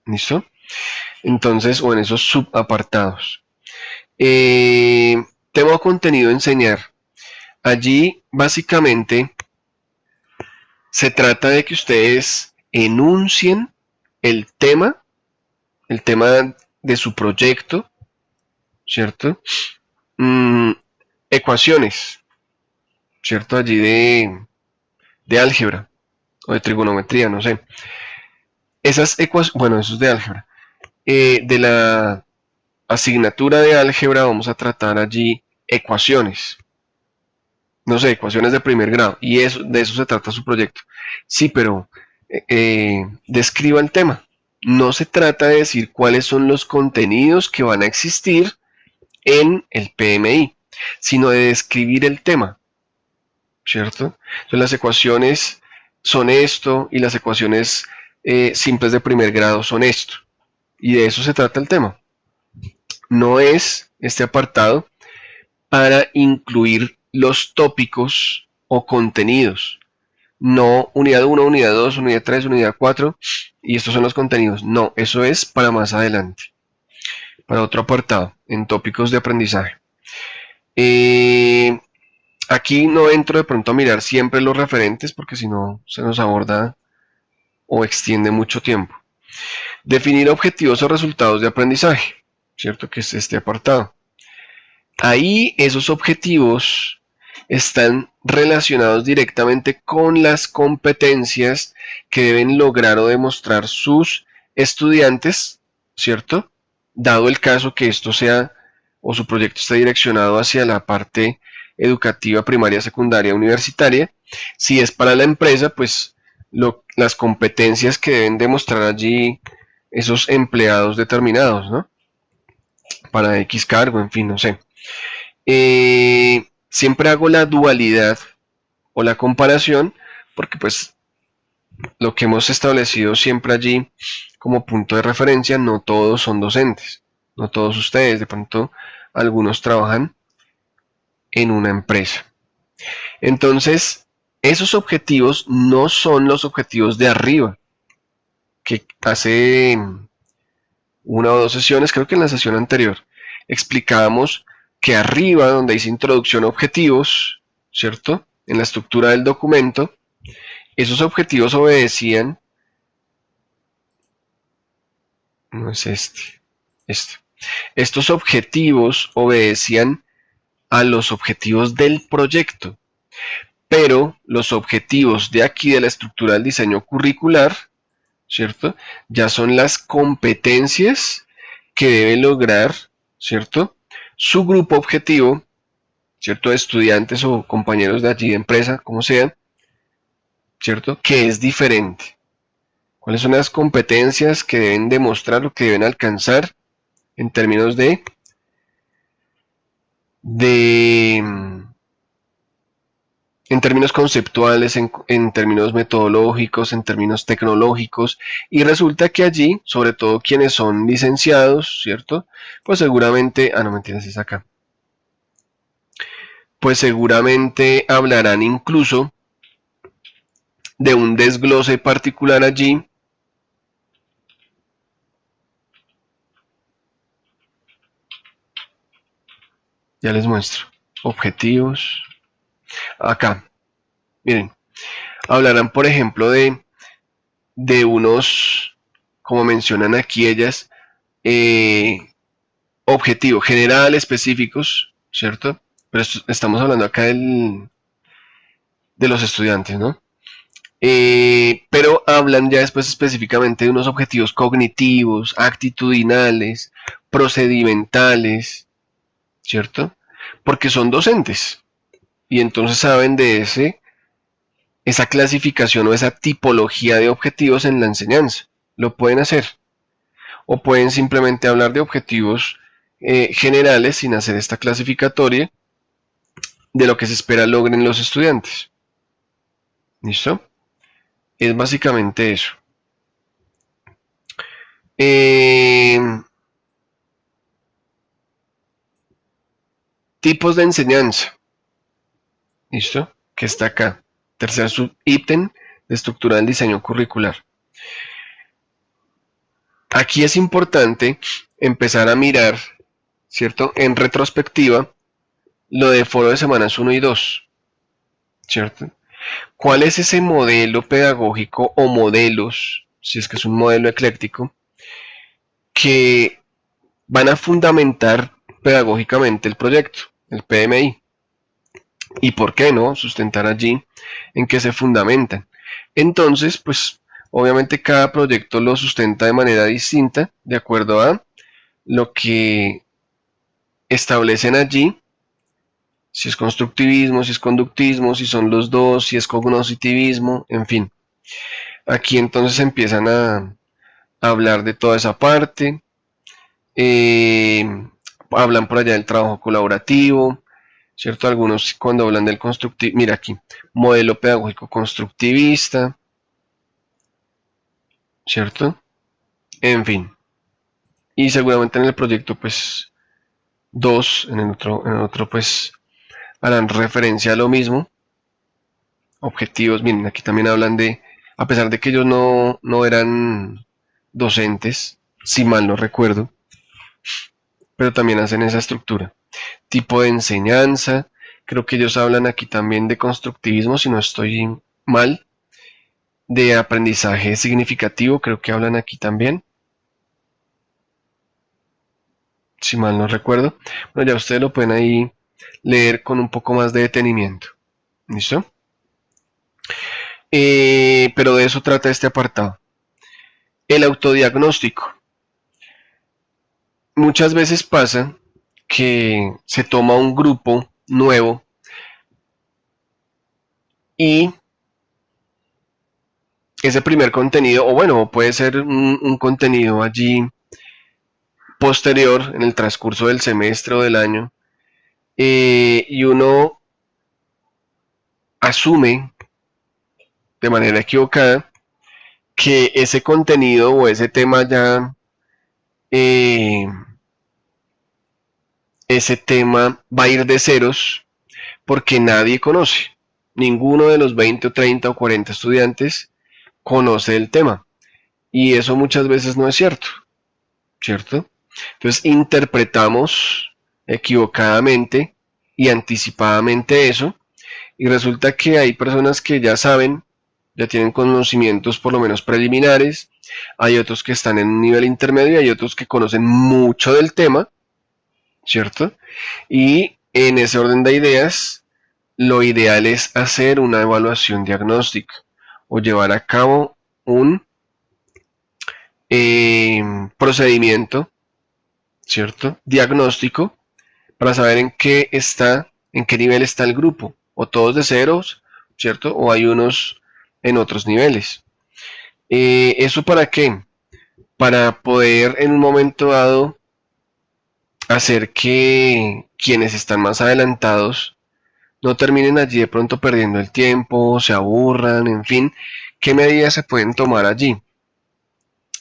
S1: ¿Listo? Entonces, o en esos subapartados. Tema o contenido a enseñar. Allí, básicamente, se trata de que ustedes enuncien el tema de su proyecto, ¿cierto? Ecuaciones, ¿cierto? Allí de álgebra o de trigonometría, no sé. Esas ecuaciones, bueno, eso es de álgebra. De la asignatura de álgebra vamos a tratar allí ecuaciones. No sé, ecuaciones de primer grado. Y de eso se trata su proyecto. Sí, pero describa el tema. No se trata de decir cuáles son los contenidos que van a existir en el PMI, sino de describir el tema, ¿cierto? Entonces las ecuaciones son esto y las ecuaciones simples de primer grado son esto. Y de eso se trata el tema. No es este apartado para incluir los tópicos o contenidos. No unidad 1, unidad 2, unidad 3, unidad 4 y estos son los contenidos. No, eso es para más adelante, para otro apartado, en tópicos de aprendizaje. Aquí no entro de pronto a mirar siempre los referentes porque si no se nos aborda o extiende mucho tiempo. Definir objetivos o resultados de aprendizaje, ¿cierto? Que es este apartado. Ahí esos objetivos están relacionados directamente con las competencias que deben lograr o demostrar sus estudiantes, ¿cierto? Dado el caso que esto sea o su proyecto esté direccionado hacia la parte educativa primaria, secundaria, universitaria. Si es para la empresa, pues las competencias que deben demostrar allí esos empleados determinados, ¿no? Para X cargo, en fin, no sé. Siempre hago la dualidad o la comparación porque pues lo que hemos establecido siempre allí como punto de referencia, no todos son docentes, no todos ustedes, de pronto algunos trabajan en una empresa. Entonces, esos objetivos no son los objetivos de arriba, que hace una o dos sesiones, creo que en la sesión anterior, explicábamos que arriba, donde dice introducción a objetivos, ¿cierto? En la estructura del documento, esos objetivos obedecían, no es este. Estos objetivos obedecían a los objetivos del proyecto, pero los objetivos de aquí de la estructura del diseño curricular, ¿cierto? Ya son las competencias que debe lograr, ¿cierto? Su grupo objetivo, ¿cierto? De estudiantes o compañeros de allí de empresa, como sean, ¿cierto? Que es diferente. ¿Cuáles son las competencias que deben demostrar o que deben alcanzar en términos de en términos conceptuales, en términos metodológicos, en términos tecnológicos, y resulta que allí, sobre todo quienes son licenciados, ¿cierto? Pues seguramente, no mentiras, es acá, pues seguramente hablarán incluso de un desglose particular allí. Ya les muestro. Objetivos. Acá. Miren. Hablarán, por ejemplo, de unos, como mencionan aquí ellas, objetivos generales, específicos, ¿cierto? Pero estamos hablando acá de los estudiantes, ¿no? Pero hablan ya después específicamente de unos objetivos cognitivos, actitudinales, procedimentales, ¿cierto? Porque son docentes y entonces saben de esa clasificación o esa tipología de objetivos en la enseñanza. Lo pueden hacer. O pueden simplemente hablar de objetivos generales sin hacer esta clasificatoria de lo que se espera logren los estudiantes. ¿Listo? Es básicamente eso. Tipos de enseñanza. ¿Listo? Que está acá. Tercer subítem de estructura del diseño curricular. Aquí es importante empezar a mirar, ¿cierto? En retrospectiva, lo de foro de semanas 1 y 2, ¿cierto? ¿Cuál es ese modelo pedagógico o modelos, si es que es un modelo ecléctico, que van a fundamentar pedagógicamente el proyecto, el PMI? ¿Y por qué no sustentar allí en qué se fundamentan? Entonces, pues obviamente cada proyecto lo sustenta de manera distinta, de acuerdo a lo que establecen allí, si es constructivismo, si es conductismo, si son los dos, si es cognoscitivismo, en fin. Aquí entonces empiezan a hablar de toda esa parte, eh, hablan por allá del trabajo colaborativo, ¿cierto? Algunos cuando hablan del constructivismo, mira aquí, modelo pedagógico constructivista, ¿cierto? En fin. Y seguramente en el proyecto, pues, 2, en el otro pues, harán referencia a lo mismo. Objetivos, miren, aquí también hablan a pesar de que ellos no eran docentes, si mal no recuerdo, pero también hacen esa estructura. Tipo de enseñanza, creo que ellos hablan aquí también de constructivismo, si no estoy mal, de aprendizaje significativo, creo que hablan aquí también, si mal no recuerdo. Bueno, ya ustedes lo pueden ahí leer con un poco más de detenimiento. ¿Listo? Pero de eso trata este apartado. El autodiagnóstico. Muchas veces pasa que se toma un grupo nuevo y ese primer contenido, o bueno, puede ser un contenido allí posterior en el transcurso del semestre o del año, y uno asume de manera equivocada que ese contenido o ese tema ya, eh, ese tema va a ir de ceros porque nadie conoce. Ninguno de los 20 o 30 o 40 estudiantes conoce el tema. Y eso muchas veces no es cierto, ¿cierto? Entonces interpretamos equivocadamente y anticipadamente eso, y resulta que hay personas que ya saben, ya tienen conocimientos por lo menos preliminares, hay otros que están en un nivel intermedio y hay otros que conocen mucho del tema, ¿cierto? Y en ese orden de ideas, lo ideal es hacer una evaluación diagnóstica o llevar a cabo un procedimiento, ¿cierto? Diagnóstico para saber en qué nivel está el grupo, o todos de ceros, ¿cierto? O hay unos en otros niveles. ¿Eso para qué? Para poder en un momento dado hacer que quienes están más adelantados no terminen allí de pronto perdiendo el tiempo, se aburran, en fin, ¿qué medidas se pueden tomar allí?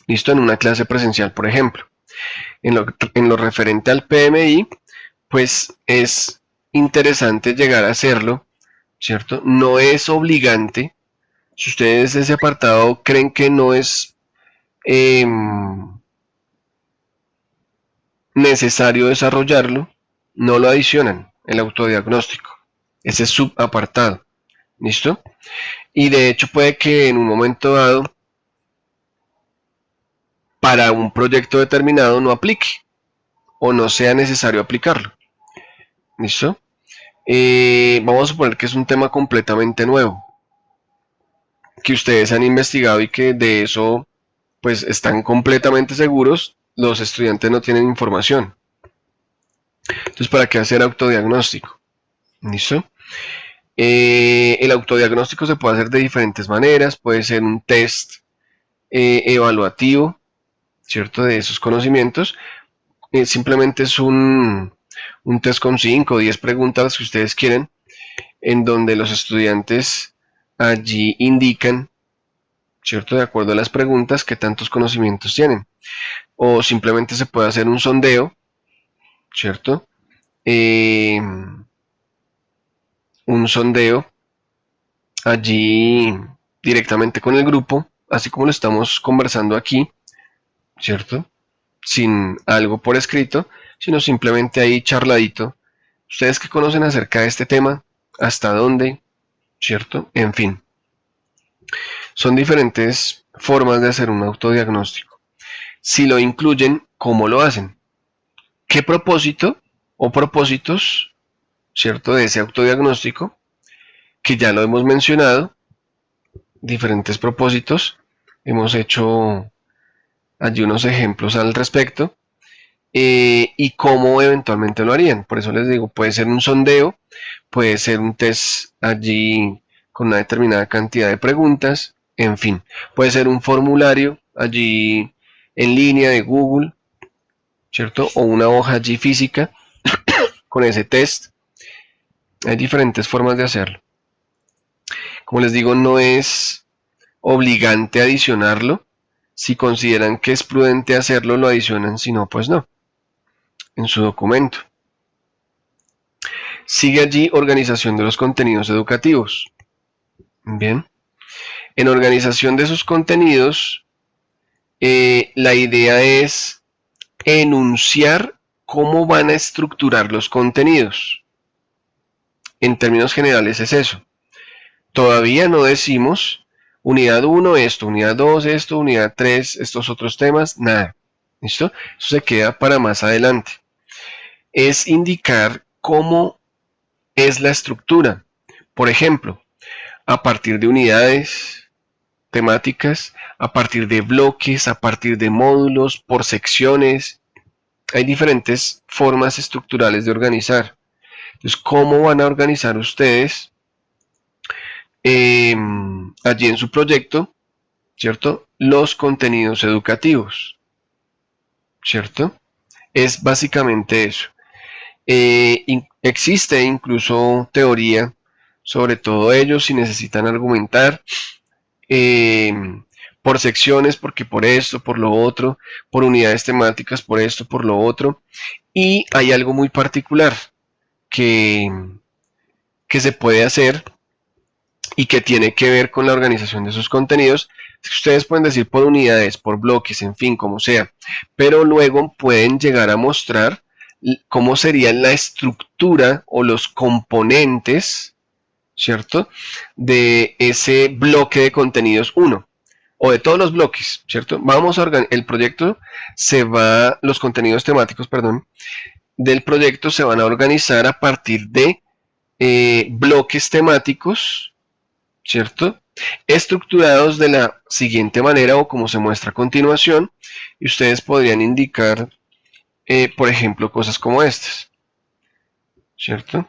S1: Listo, en una clase presencial, por ejemplo. En lo referente al PMI, pues es interesante llegar a hacerlo, ¿cierto? No es obligante. Si ustedes ese apartado creen que no es eh, necesario desarrollarlo, no lo adicionan, el autodiagnóstico. Ese subapartado, ¿listo? Y de hecho puede que en un momento dado, para un proyecto determinado no aplique o no sea necesario aplicarlo, ¿listo? Vamos a suponer que es un tema completamente nuevo, que ustedes han investigado y que de eso pues están completamente seguros, los estudiantes no tienen información. Entonces, ¿para qué hacer autodiagnóstico? ¿Listo? El autodiagnóstico se puede hacer de diferentes maneras, puede ser un test evaluativo, ¿cierto? De esos conocimientos. Simplemente es un test con 5 o 10 preguntas que ustedes quieren, en donde los estudiantes allí indican, ¿cierto? De acuerdo a las preguntas, qué tantos conocimientos tienen. O simplemente se puede hacer un sondeo, ¿cierto? Un sondeo allí directamente con el grupo, así como lo estamos conversando aquí, ¿cierto? Sin algo por escrito, sino simplemente ahí charladito. ¿Ustedes qué conocen acerca de este tema? ¿Hasta dónde? ¿Cierto? En fin, son diferentes formas de hacer un autodiagnóstico. Si lo incluyen, ¿cómo lo hacen? ¿Qué propósito o propósitos, ¿cierto? De ese autodiagnóstico, que ya lo hemos mencionado, diferentes propósitos, hemos hecho allí unos ejemplos al respecto, y cómo eventualmente lo harían. Por eso les digo, puede ser un sondeo, puede ser un test allí con una determinada cantidad de preguntas, en fin, puede ser un formulario allí en línea de Google, ¿cierto? O una hoja allí física con ese test. Hay diferentes formas de hacerlo. Como les digo, no es obligante adicionarlo. Si consideran que es prudente hacerlo, lo adicionan, si no, pues no, en su documento. Sigue allí organización de los contenidos educativos. Bien, en organización de esos contenidos, la idea es enunciar cómo van a estructurar los contenidos. En términos generales es eso. Todavía no decimos unidad 1 esto, unidad 2 esto, unidad 3 estos otros temas, nada. ¿Listo? Eso se queda para más adelante. Es indicar cómo es la estructura. Por ejemplo, a partir de unidades temáticas, a partir de bloques, a partir de módulos, por secciones. Hay diferentes formas estructurales de organizar. Entonces, ¿cómo van a organizar ustedes allí en su proyecto, ¿cierto? Los contenidos educativos, ¿cierto? Es básicamente eso. Existe incluso teoría sobre todo ello, si necesitan argumentar eh, por secciones, porque por esto, por lo otro, por unidades temáticas, por esto, por lo otro. Y hay algo muy particular que, que se puede hacer y que tiene que ver con la organización de sus contenidos. Ustedes pueden decir por unidades, por bloques, en fin, como sea, pero luego pueden llegar a mostrar cómo sería la estructura o los componentes, ¿cierto? De ese bloque de contenidos 1 o de todos los bloques, ¿cierto? Vamos a el proyecto se va, los contenidos temáticos, perdón, del proyecto se van a organizar a partir de bloques temáticos, ¿cierto? Estructurados de la siguiente manera o como se muestra a continuación, y ustedes podrían indicar, por ejemplo, cosas como estas, ¿cierto?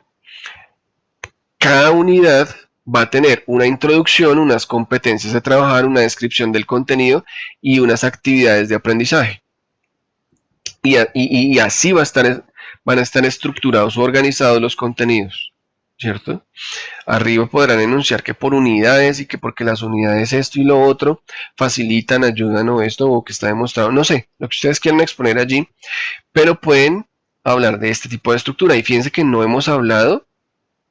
S1: Cada unidad va a tener una introducción, unas competencias de trabajar, una descripción del contenido y unas actividades de aprendizaje. Y así van a estar estructurados o organizados los contenidos, ¿cierto? Arriba podrán enunciar que por unidades y que porque las unidades esto y lo otro facilitan, ayudan o esto o que está demostrado, no sé, lo que ustedes quieran exponer allí, pero pueden hablar de este tipo de estructura. Y fíjense que no hemos hablado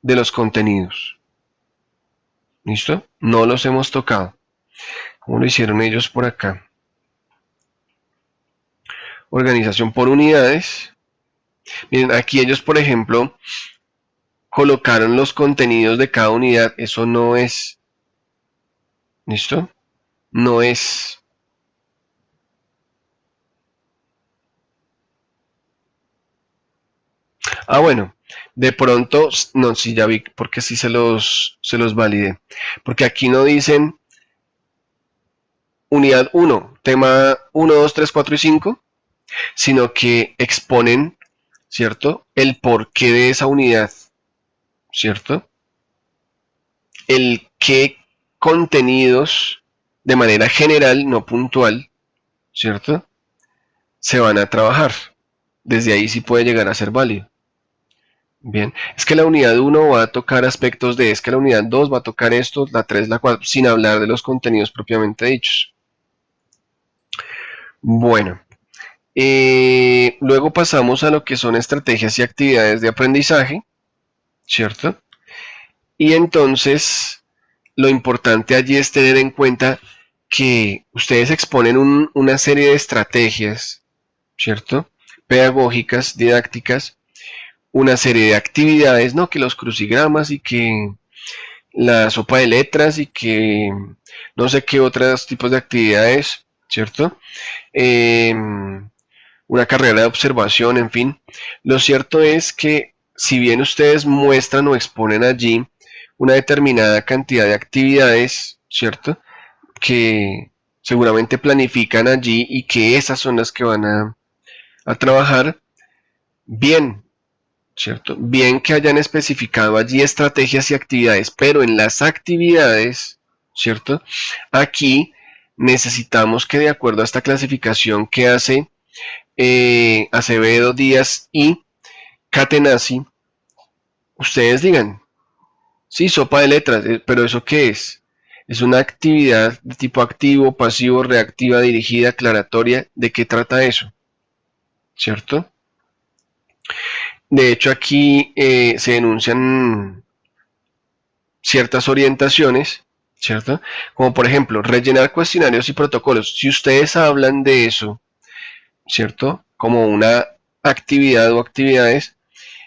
S1: de los contenidos. ¿Listo? No los hemos tocado. ¿Cómo lo hicieron ellos por acá? Organización por unidades. Miren, aquí ellos, por ejemplo, colocaron los contenidos de cada unidad. Eso no es. ¿Listo? No es. Ah, bueno. De pronto, no, sí, ya vi, porque sí se los validé. Porque aquí no dicen unidad 1, tema 1, 2, 3, 4 y 5, sino que exponen, ¿cierto? El porqué de esa unidad, ¿cierto? El qué contenidos de manera general, no puntual, ¿cierto? Se van a trabajar. Desde ahí sí puede llegar a ser válido. Bien, es que la unidad 1 va a tocar aspectos de, es que la unidad 2 va a tocar esto, la 3, la 4, sin hablar de los contenidos propiamente dichos. Bueno, luego pasamos a lo que son estrategias y actividades de aprendizaje, ¿cierto? Y entonces lo importante allí es tener en cuenta que ustedes exponen una serie de estrategias, ¿cierto? Pedagógicas, didácticas, una serie de actividades, ¿no? Que los crucigramas y que la sopa de letras y que no sé qué otros tipos de actividades, ¿cierto? Eh, una carrera de observación, en fin. Lo cierto es que si bien ustedes muestran o exponen allí una determinada cantidad de actividades, ¿cierto? Que seguramente planifican allí y que esas son las que van a trabajar, bien, ¿cierto? Bien que hayan especificado allí estrategias y actividades, pero en las actividades, ¿cierto? Aquí necesitamos que de acuerdo a esta clasificación que hace Acevedo, Díaz y Catenacci, ustedes digan, sí, sopa de letras, pero ¿eso qué es? Es una actividad de tipo activo, pasivo, reactiva, dirigida, aclaratoria. ¿De qué trata eso? ¿Cierto? De hecho, aquí se denuncian ciertas orientaciones, ¿cierto? Como por ejemplo, rellenar cuestionarios y protocolos. Si ustedes hablan de eso, ¿cierto? Como una actividad o actividades,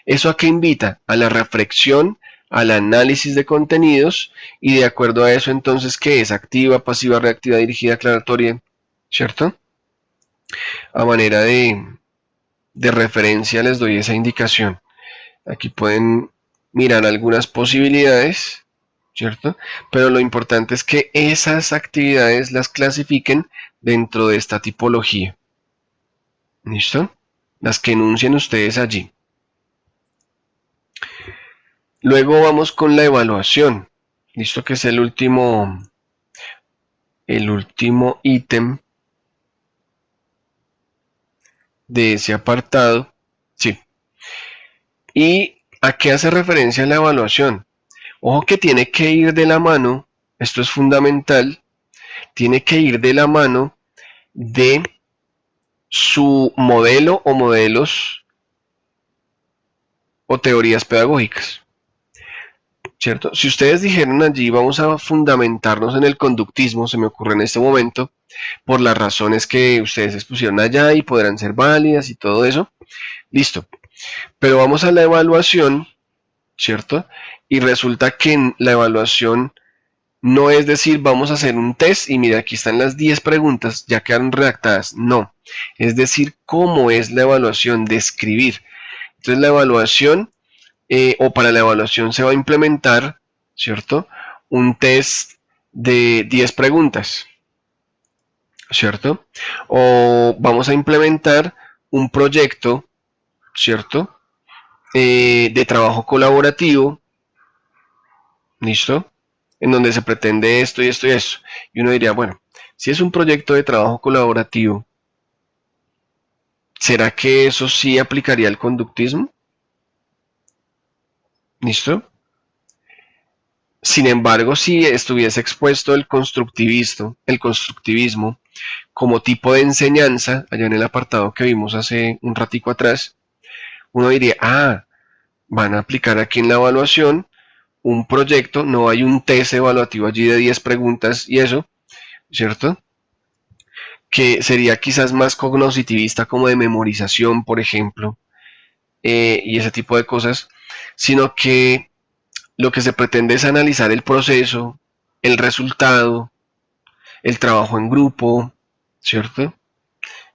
S1: ¿eso a qué invita? A la reflexión, al análisis de contenidos y de acuerdo a eso entonces, ¿qué es? Activa, pasiva, reactiva, dirigida, aclaratoria, ¿cierto? A manera de referencia les doy esa indicación. Aquí pueden mirar algunas posibilidades, ¿cierto? Pero lo importante es que esas actividades las clasifiquen dentro de esta tipología. ¿Listo? Las que enuncien ustedes allí. Luego vamos con la evaluación. ¿Listo? Que es el último ítem de ese apartado. Sí. ¿Y a qué hace referencia la evaluación? Ojo que tiene que ir de la mano, esto es fundamental, tiene que ir de la mano de su modelo o modelos o teorías pedagógicas, ¿cierto? Si ustedes dijeron allí vamos a fundamentarnos en el conductismo, se me ocurre en este momento, por las razones que ustedes expusieron allá y podrán ser válidas y todo eso, listo. Pero vamos a la evaluación, ¿cierto? Y resulta que en la evaluación no es decir, vamos a hacer un test y mira, aquí están las 10 preguntas, ya quedaron redactadas. No, es decir, cómo es la evaluación, describir. Entonces la evaluación, o para la evaluación se va a implementar, ¿cierto? Un test de 10 preguntas, ¿cierto? O vamos a implementar un proyecto, ¿cierto? De trabajo colaborativo, ¿listo? En donde se pretende esto y esto y esto. Y uno diría, bueno, si es un proyecto de trabajo colaborativo, ¿será que eso sí aplicaría al conductismo? ¿Listo? Sin embargo, si estuviese expuesto el constructivismo como tipo de enseñanza, allá en el apartado que vimos hace un ratico atrás, uno diría, ah, van a aplicar aquí en la evaluación un proyecto, no hay un test evaluativo allí de 10 preguntas y eso, ¿cierto? Que sería quizás más cognitivista, como de memorización, por ejemplo, y ese tipo de cosas, sino que lo que se pretende es analizar el proceso, el resultado, el trabajo en grupo, ¿cierto?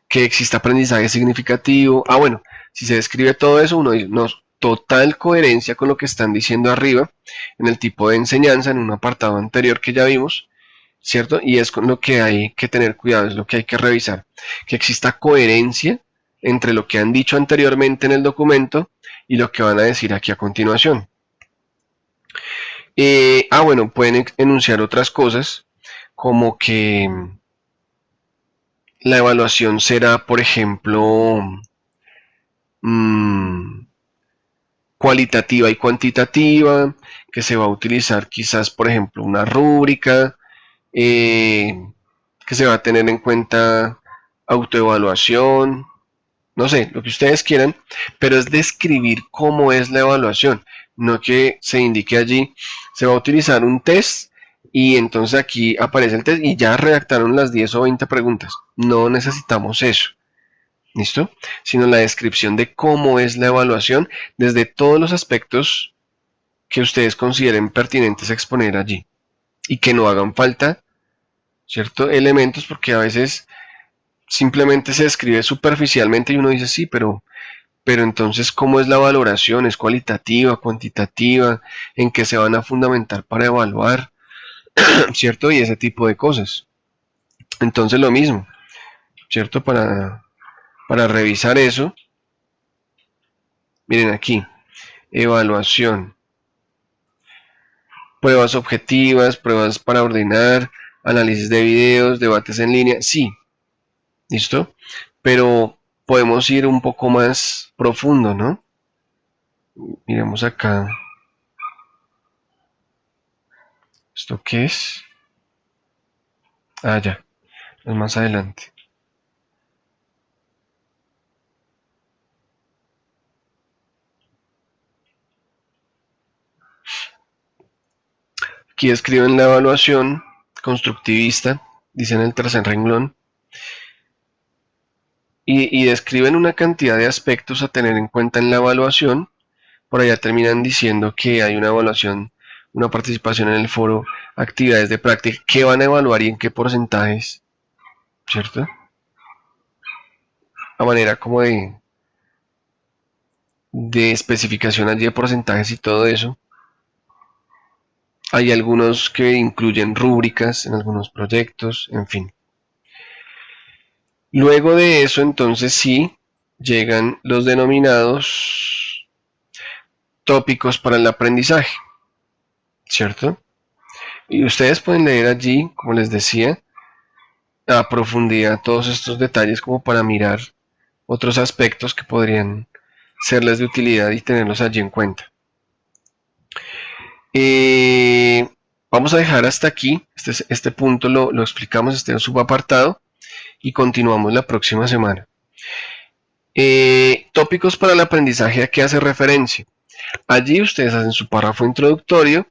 S1: Que exista aprendizaje significativo. Ah, bueno, si se describe todo eso, uno dice, no, total coherencia con lo que están diciendo arriba, en el tipo de enseñanza, en un apartado anterior que ya vimos, ¿cierto? Y es con lo que hay que tener cuidado, es lo que hay que revisar, que exista coherencia entre lo que han dicho anteriormente en el documento y lo que van a decir aquí a continuación. Bueno, pueden enunciar otras cosas, como que la evaluación será, por ejemplo, mmm, cualitativa y cuantitativa, que se va a utilizar quizás, por ejemplo, una rúbrica, eh, que se va a tener en cuenta autoevaluación, no sé, lo que ustedes quieran, pero es describir cómo es la evaluación, no que se indique allí, se va a utilizar un test y entonces aquí aparece el test y ya redactaron las 10 o 20 preguntas. No necesitamos eso. ¿Listo? Sino la descripción de cómo es la evaluación desde todos los aspectos que ustedes consideren pertinentes exponer allí y que no hagan falta, ¿cierto? Elementos porque a veces simplemente se describe superficialmente y uno dice sí, pero entonces ¿cómo es la valoración? ¿Es cualitativa, cuantitativa? ¿En qué se van a fundamentar para evaluar? ¿Cierto? Y ese tipo de cosas. Entonces lo mismo, ¿cierto? Para revisar eso, miren aquí, evaluación. Pruebas objetivas, pruebas para ordenar, análisis de videos, debates en línea, sí, ¿listo? Pero podemos ir un poco más profundo, ¿no? Miremos acá. ¿Esto qué es? Ah, ya, es más adelante. Aquí escriben la evaluación constructivista, dicen el tercer renglón, y describen una cantidad de aspectos a tener en cuenta en la evaluación. Por allá terminan diciendo que hay una evaluación, una participación en el foro, actividades de práctica, qué van a evaluar y en qué porcentajes, ¿cierto? A manera como de especificación allí de porcentajes y todo eso. Hay algunos que incluyen rúbricas en algunos proyectos, en fin. Luego de eso, entonces sí, llegan los denominados tópicos para el aprendizaje, ¿cierto? Y ustedes pueden leer allí, como les decía, a profundidad todos estos detalles como para mirar otros aspectos que podrían serles de utilidad y tenerlos allí en cuenta. Vamos a dejar hasta aquí, este punto lo explicamos, este subapartado, y continuamos la próxima semana. Tópicos para el aprendizaje, ¿a qué hace referencia? Allí ustedes hacen su párrafo introductorio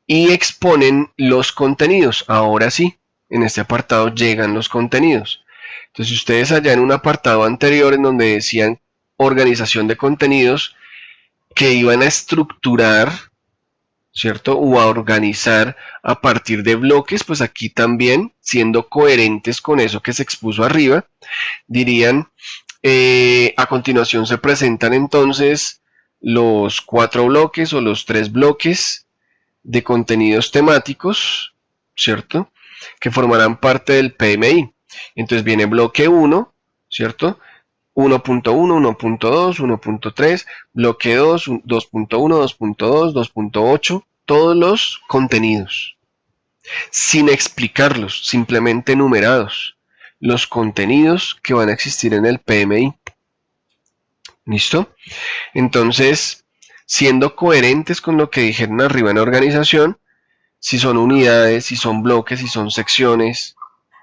S1: y exponen los contenidos. Ahora sí, en este apartado llegan los contenidos. Entonces, ustedes allá en un apartado anterior en donde decían organización de contenidos, que iban a estructurar, ¿cierto? O a organizar a partir de bloques, pues aquí también, siendo coherentes con eso que se expuso arriba, dirían, a continuación se presentan entonces los 4 bloques o los 3 bloques de contenidos temáticos, ¿cierto? Que formarán parte del PMI. Entonces viene bloque 1, ¿cierto? 1.1, 1.2, 1.3, bloque 2, 2.1, 2.2, 2.8, todos los contenidos, sin explicarlos, simplemente enumerados, los contenidos que van a existir en el PMI. ¿Listo? Entonces, siendo coherentes con lo que dijeron arriba en la organización, si son unidades, si son bloques, si son secciones,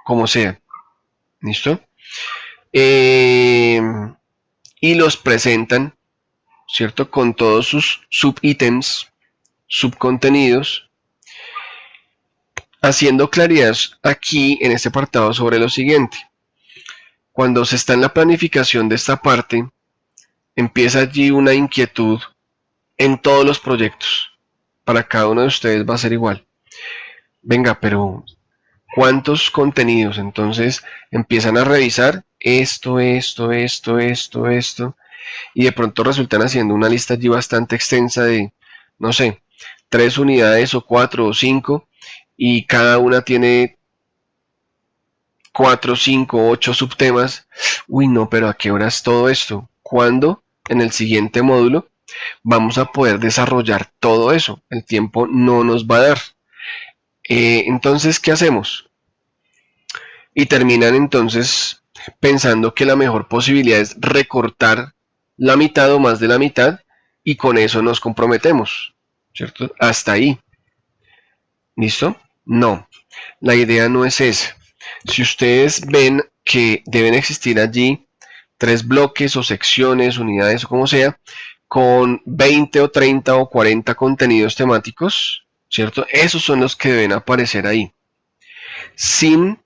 S1: como sea. ¿Listo? Y los presentan, ¿cierto? Con todos sus subítems, subcontenidos, haciendo claridad aquí en este apartado sobre lo siguiente. Cuando se está en la planificación de esta parte, empieza allí una inquietud en todos los proyectos. Para cada uno de ustedes va a ser igual. Venga, pero ¿cuántos contenidos? Entonces empiezan a revisar esto, y de pronto resultan haciendo una lista allí bastante extensa de, no sé, 3 unidades o 4 o 5, y cada una tiene 4, 5, 8 subtemas. Uy, no, pero ¿a qué horas todo esto? ¿Cuándo en el siguiente módulo vamos a poder desarrollar todo eso? El tiempo no nos va a dar. Entonces, ¿qué hacemos? Y terminan entonces pensando que la mejor posibilidad es recortar la mitad o más de la mitad, y con eso nos comprometemos, ¿cierto? Hasta ahí. ¿Listo? No, la idea no es esa. Si ustedes ven que deben existir allí 3 bloques o secciones, unidades o como sea, con 20 o 30 o 40 contenidos temáticos, ¿cierto? Esos son los que deben aparecer ahí, sin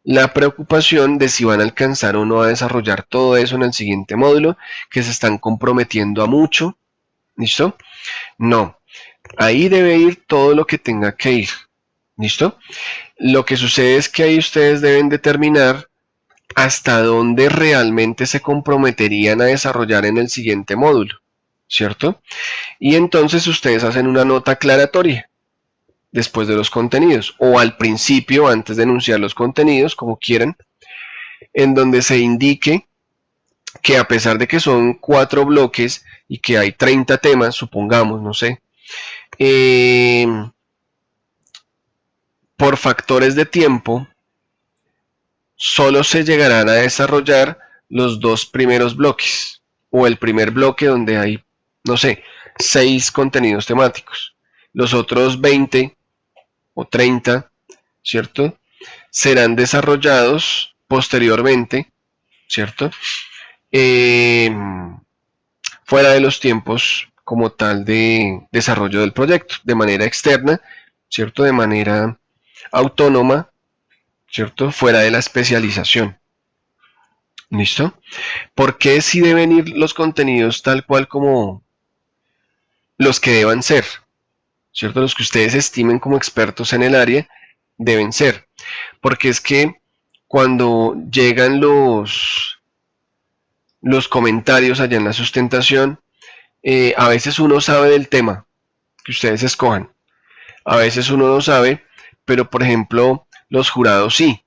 S1: la preocupación de si van a alcanzar o no a desarrollar todo eso en el siguiente módulo, que se están comprometiendo a mucho. ¿Listo? No, ahí debe ir todo lo que tenga que ir. ¿Listo? Lo que sucede es que ahí ustedes deben determinar hasta dónde realmente se comprometerían a desarrollar en el siguiente módulo, ¿cierto? Y entonces ustedes hacen una nota aclaratoria después de los contenidos, o al principio, antes de enunciar los contenidos, como quieran, en donde se indique que a pesar de que son 4 bloques y que hay 30 temas, supongamos, no sé, por factores de tiempo, solo se llegarán a desarrollar los 2 primeros bloques, o el primer bloque donde hay, no sé, 6 contenidos temáticos. Los otros 20 o 30, ¿cierto? Serán desarrollados posteriormente, ¿cierto? Fuera de los tiempos como tal de desarrollo del proyecto, de manera externa, ¿cierto? De manera autónoma, ¿cierto? Fuera de la especialización. ¿Listo? ¿Por qué si deben ir los contenidos tal cual como los que deban ser? ¿Cierto? Los que ustedes estimen como expertos en el área deben ser. Porque es que cuando llegan los comentarios allá en la sustentación, a veces uno sabe del tema que ustedes escojan, a veces uno no sabe, pero por ejemplo los jurados sí,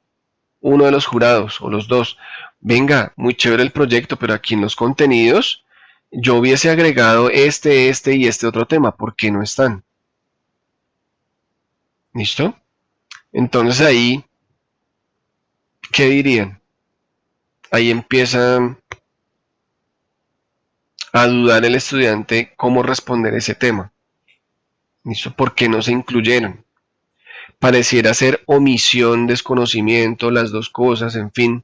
S1: uno de los jurados o los dos, venga, muy chévere el proyecto, pero aquí en los contenidos yo hubiese agregado este y este otro tema, ¿por qué no están? ¿Listo? Entonces ahí, ¿qué dirían? Ahí empieza a dudar el estudiante cómo responder ese tema. ¿Listo? ¿Por qué no se incluyeron? Pareciera ser omisión, desconocimiento, las dos cosas, en fin.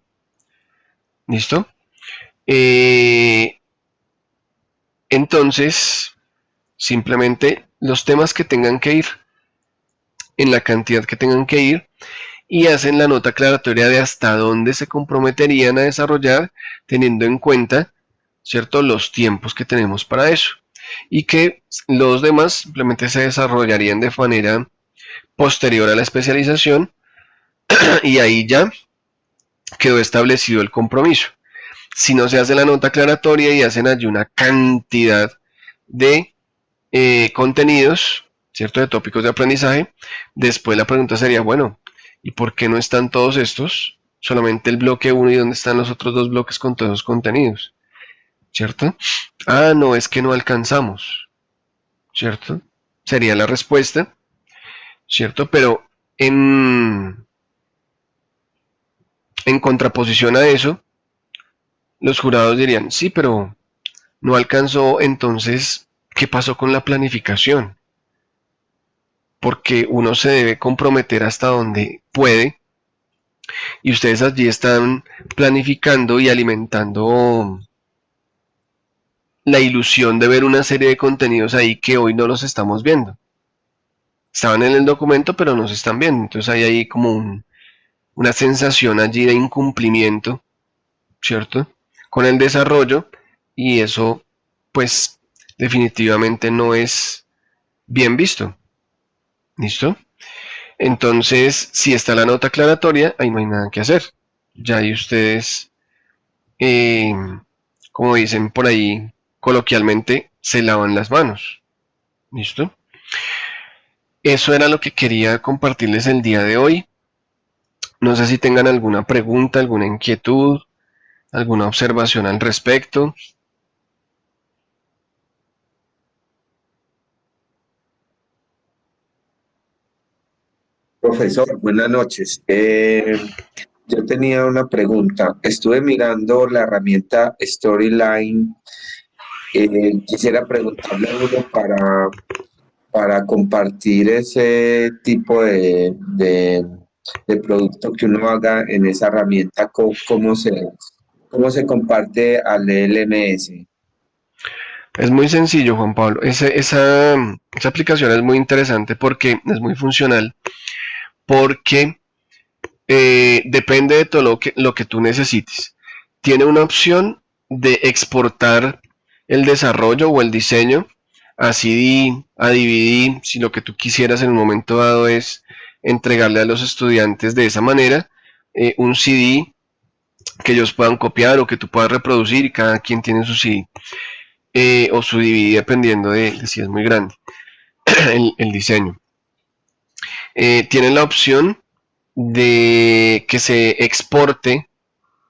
S1: ¿Listo? Entonces, simplemente los temas que tengan que ir, en la cantidad que tengan que ir, y hacen la nota aclaratoria de hasta dónde se comprometerían a desarrollar, teniendo en cuenta, ¿cierto?, los tiempos que tenemos para eso, y que los demás simplemente se desarrollarían de manera posterior a la especialización, y ahí ya quedó establecido el compromiso. Si no se hace la nota aclaratoria y hacen allí una cantidad de contenidos, ¿cierto?, de tópicos de aprendizaje, después la pregunta sería, bueno, ¿y por qué no están todos estos? Solamente el bloque 1, y dónde están los otros 2 bloques con todos los contenidos, ¿cierto? Ah, no, es que no alcanzamos, ¿cierto? Sería la respuesta, ¿cierto? Pero en contraposición a eso, los jurados dirían, sí, pero no alcanzó, entonces, ¿qué pasó con la planificación? porque uno se debe comprometer hasta donde puede, y ustedes allí están planificando y alimentando la ilusión de ver una serie de contenidos ahí que hoy no los estamos viendo. Estaban en el documento, pero no se están viendo. Entonces hay ahí como una sensación allí de incumplimiento, ¿cierto? Con el desarrollo, y eso, pues, definitivamente no es bien visto. ¿Listo? Entonces, si está la nota aclaratoria, ahí no hay nada que hacer. Ya ahí ustedes, eh, como dicen por ahí coloquialmente, se lavan las manos. ¿Listo? Eso era lo que quería compartirles el día de hoy. No sé si tengan alguna pregunta, alguna inquietud, alguna observación al respecto.
S2: Profesor, buenas noches. Yo tenía una pregunta. Estuve mirando la herramienta Storyline. Quisiera preguntarle a uno para compartir ese tipo de producto que uno haga en esa herramienta, cómo se comparte al LMS.
S1: Es muy sencillo, Juan Pablo. Esa aplicación es muy interesante porque es muy funcional, porque depende de todo lo que tú necesites. Tiene una opción de exportar el desarrollo o el diseño a CD, a DVD, si lo que tú quisieras en un momento dado es entregarle a los estudiantes de esa manera un CD que ellos puedan copiar o que tú puedas reproducir, y cada quien tiene su CD o su DVD dependiendo de si es muy grande el diseño. Tienen la opción de que se exporte,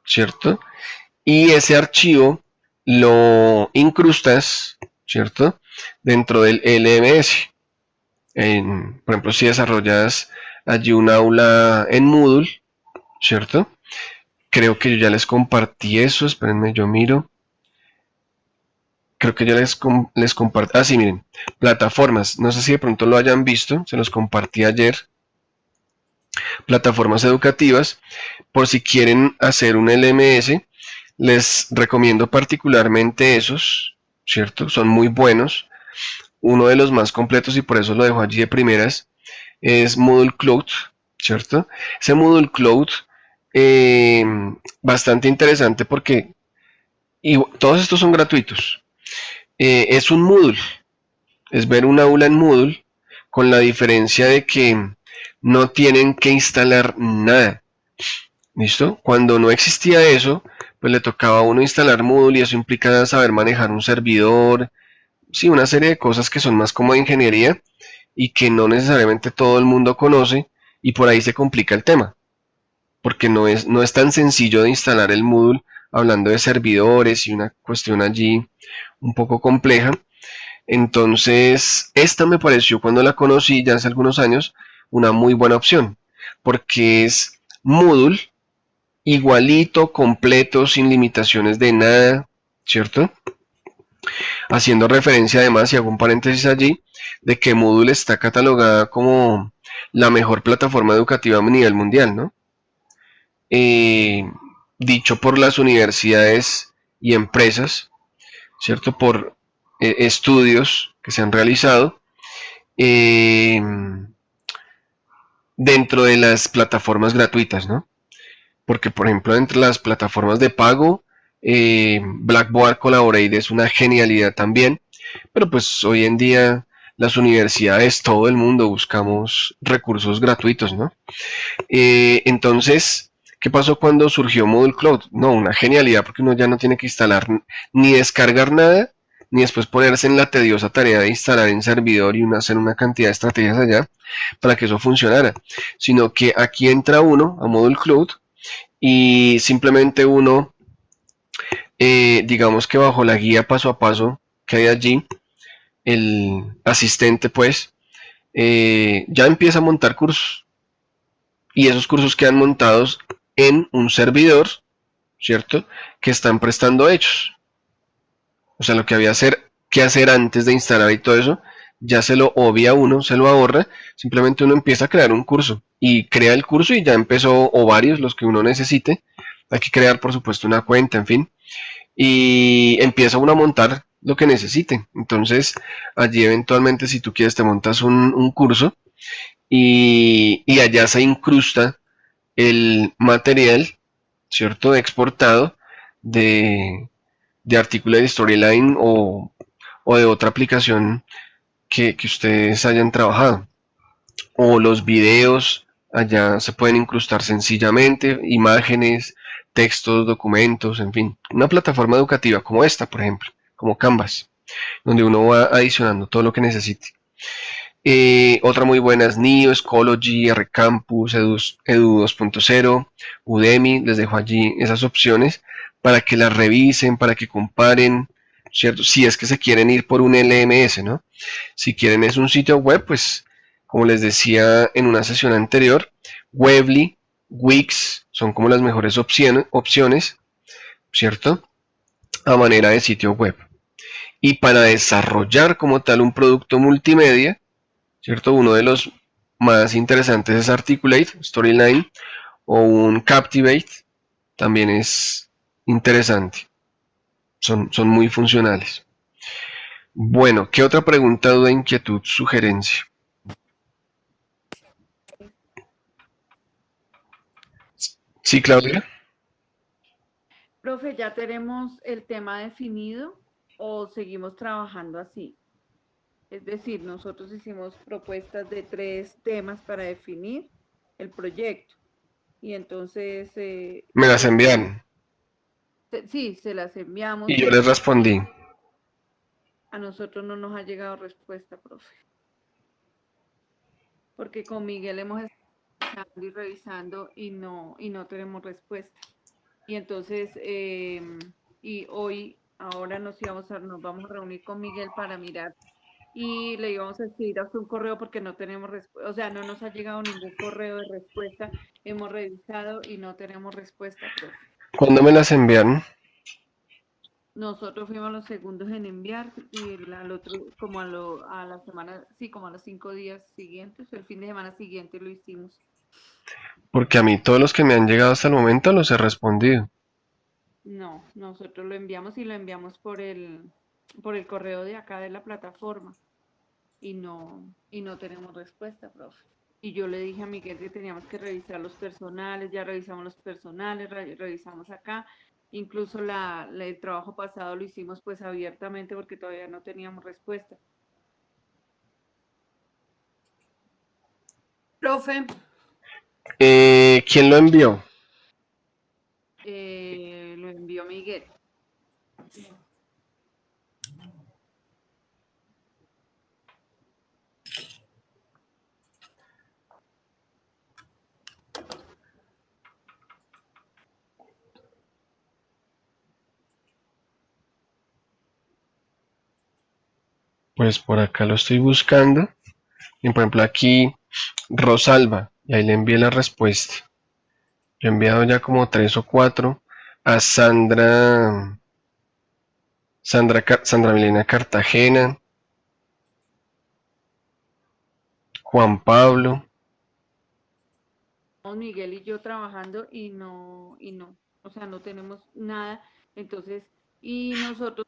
S1: ¿cierto? Y ese archivo lo incrustas, ¿cierto? Dentro del LMS. Por ejemplo, si desarrollas allí un aula en Moodle, ¿cierto? Creo que yo ya les compartí eso, espérenme, yo miro. Creo que yo les compartí, sí, miren, plataformas, no sé si de pronto lo hayan visto, se los compartí ayer, plataformas educativas, por si quieren hacer un LMS, les recomiendo particularmente esos, ¿cierto? Son muy buenos. Uno de los más completos, y por eso lo dejo allí de primeras, es Moodle Cloud, ¿cierto? Ese Moodle Cloud, eh, bastante interesante porque todos estos son gratuitos. Es un Moodle, es ver un aula en Moodle, con la diferencia de que no tienen que instalar nada. ¿Listo? Cuando no existía eso, pues le tocaba a uno instalar Moodle, y eso implica saber manejar un servidor, sí, una serie de cosas que son más como de ingeniería y que no necesariamente todo el mundo conoce, y por ahí se complica el tema, porque no es tan sencillo de instalar el Moodle, hablando de servidores y una cuestión allí un poco compleja. Entonces, esta me pareció, cuando la conocí ya hace algunos años, una muy buena opción, porque es Moodle igualito, completo, sin limitaciones de nada, ¿cierto? Haciendo referencia además, y hago un paréntesis allí, de que Moodle está catalogada como la mejor plataforma educativa a nivel mundial, ¿no? Eh, Dicho por las universidades y empresas, ¿cierto? Por estudios que se han realizado eh, dentro de las plataformas gratuitas, ¿no? Porque, por ejemplo, entre las plataformas de pago, Blackboard Collaborate es una genialidad también, pero pues hoy en día las universidades, todo el mundo buscamos recursos gratuitos, ¿no? Entonces, ¿qué pasó cuando surgió Moodle Cloud? No, una genialidad, porque uno ya no tiene que instalar ni descargar nada, ni después ponerse en la tediosa tarea de instalar en servidor y hacer una cantidad de estrategias allá para que eso funcionara, sino que aquí entra uno a Moodle Cloud y simplemente uno, digamos que bajo la guía paso a paso que hay allí, el asistente pues, ya empieza a montar cursos, y esos cursos quedan montados en un servidor, ¿cierto? Que están prestando hechos. O sea, lo que había que hacer antes de instalar y todo eso, ya se lo obvia uno, se lo ahorra, simplemente uno empieza a crear un curso y crea el curso y ya empezó, o varios, los que uno necesite. Hay que crear, por supuesto, una cuenta, en fin, y empieza uno a montar lo que necesite. Entonces, allí eventualmente, si tú quieres, te montas un curso y allá se incrusta el material, ¿cierto? Exportado de, de artículo de Storyline o de otra aplicación que ustedes hayan trabajado. O los videos, allá se pueden incrustar sencillamente, imágenes, textos, documentos, en fin. Una plataforma educativa como esta, por ejemplo, como Canvas, donde uno va adicionando todo lo que necesite. Otra muy buena es NIO, Schoology, RCampus, Edu 2.0, Udemy. Les dejo allí esas opciones para que las revisen, para que comparen, ¿cierto? Si es que se quieren ir por un LMS, ¿no? Si quieren es un sitio web, pues como les decía en una sesión anterior, Weebly, Wix son como las mejores opciones, ¿cierto? A manera de sitio web. Y para desarrollar como tal un producto multimedia, ¿cierto? Uno de los más interesantes es Articulate, Storyline o un Captivate, también es interesante, son muy funcionales. Bueno, ¿qué otra pregunta, duda, inquietud, sugerencia? Sí, Claudia.
S3: Profe, ¿ya tenemos el tema definido o seguimos trabajando así? Es decir, nosotros hicimos propuestas de 3 temas para definir el proyecto y entonces
S1: Me las enviaron
S3: sí, se las enviamos
S1: y yo les
S3: y
S1: respondí.
S3: a nosotros no nos ha llegado respuesta, profe, porque con Miguel hemos estado revisando y no tenemos respuesta. Y entonces, y hoy, ahora nos vamos a reunir con Miguel para mirar y le íbamos a escribir hasta un correo porque no tenemos respuesta, o sea, no nos ha llegado ningún correo de respuesta. Hemos revisado y no tenemos respuesta, profe.
S1: ¿Cuándo me las enviaron?
S3: Nosotros fuimos los segundos en enviar y al otro, como a la semana, sí, como a los 5 días siguientes, el fin de semana siguiente lo hicimos.
S1: Porque a mí todos los que me han llegado hasta el momento los he respondido.
S3: No, nosotros lo enviamos y lo enviamos por el correo de acá de la plataforma y no tenemos respuesta, profe. Y yo le dije a Miguel que teníamos que revisar los personales, ya revisamos los personales, revisamos acá, incluso el trabajo pasado lo hicimos pues abiertamente porque todavía no teníamos respuesta. Profe,
S1: ¿Quién lo envió?
S3: lo envió Miguel.
S1: Pues por acá lo estoy buscando. Y por ejemplo aquí Rosalba. Y ahí le envié la respuesta. Yo he enviado ya como 3 o 4 a Sandra Milena Cartagena, Juan Pablo.
S3: Miguel y yo trabajando y no, o sea, no tenemos nada. Entonces, y nosotros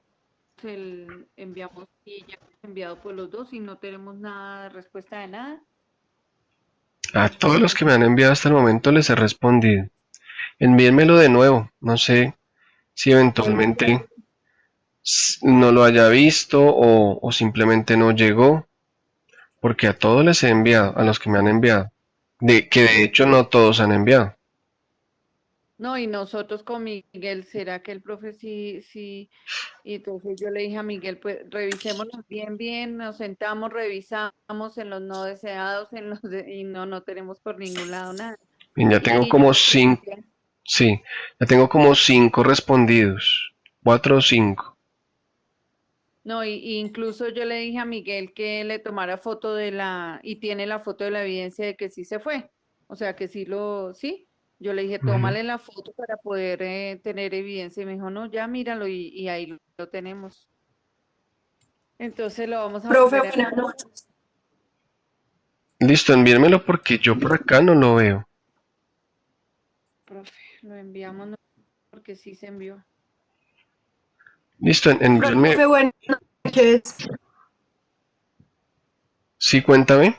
S3: enviamos y ya hemos enviado por los dos y no tenemos nada de respuesta de nada.
S1: A todos los que me han enviado hasta el momento les he respondido. Envíenmelo de nuevo. No sé si eventualmente no lo haya visto o simplemente no llegó. Porque a todos les he enviado, a los que me han enviado. Que de hecho no todos han enviado.
S3: No, y nosotros con Miguel, ¿será que el profe sí, sí? Y entonces yo le dije a Miguel, pues revisémoslos bien, bien, nos sentamos, revisamos en los no deseados, y no tenemos por ningún lado nada.
S1: Bien, ya tengo
S3: Y yo
S1: como
S3: le dije a
S1: 5,
S3: Miguel,
S1: sí, ya tengo como 5 respondidos. 4 o 5.
S3: no, y incluso yo le dije a Miguel que le tomara foto y tiene la foto de la evidencia de que sí se fue. O sea, que sí. Yo le dije,
S1: Ujú.
S3: tómale la foto para poder tener evidencia. Y me dijo, no, ya míralo y ahí lo tenemos. Entonces lo vamos a
S4: Profe,
S3: volver a
S4: buenas noches.
S1: Listo, envíenmelo porque yo por acá no lo veo.
S3: profe, lo enviamos porque sí se envió.
S1: Listo, envíenme.
S4: Profe, buenas noches.
S1: Sí, cuéntame.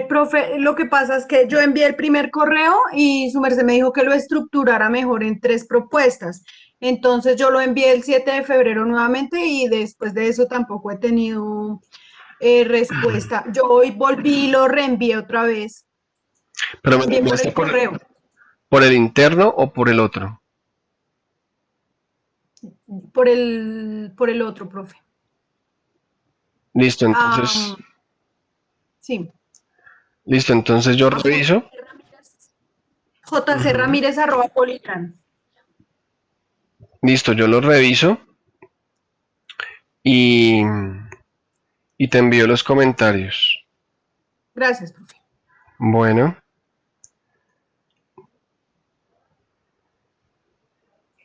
S4: Profe, lo que pasa es que yo envié el primer correo y su merced me dijo que lo estructurara mejor en 3 propuestas. Entonces yo lo envié el 7 de febrero nuevamente y después de eso tampoco he tenido respuesta. Yo hoy volví y lo reenvié otra vez.
S1: Pero
S4: Lo
S1: me lo
S4: envié por
S1: enviaste
S4: el correo,
S1: por el interno o por el otro.
S4: por el otro, profe.
S1: Listo, entonces.
S4: Ah, sí.
S1: Listo, entonces yo
S4: A
S1: reviso. Ujú.
S4: jcramírez@politran.
S1: Listo, yo lo reviso y, y te envío los comentarios.
S4: Gracias, profe.
S1: Bueno,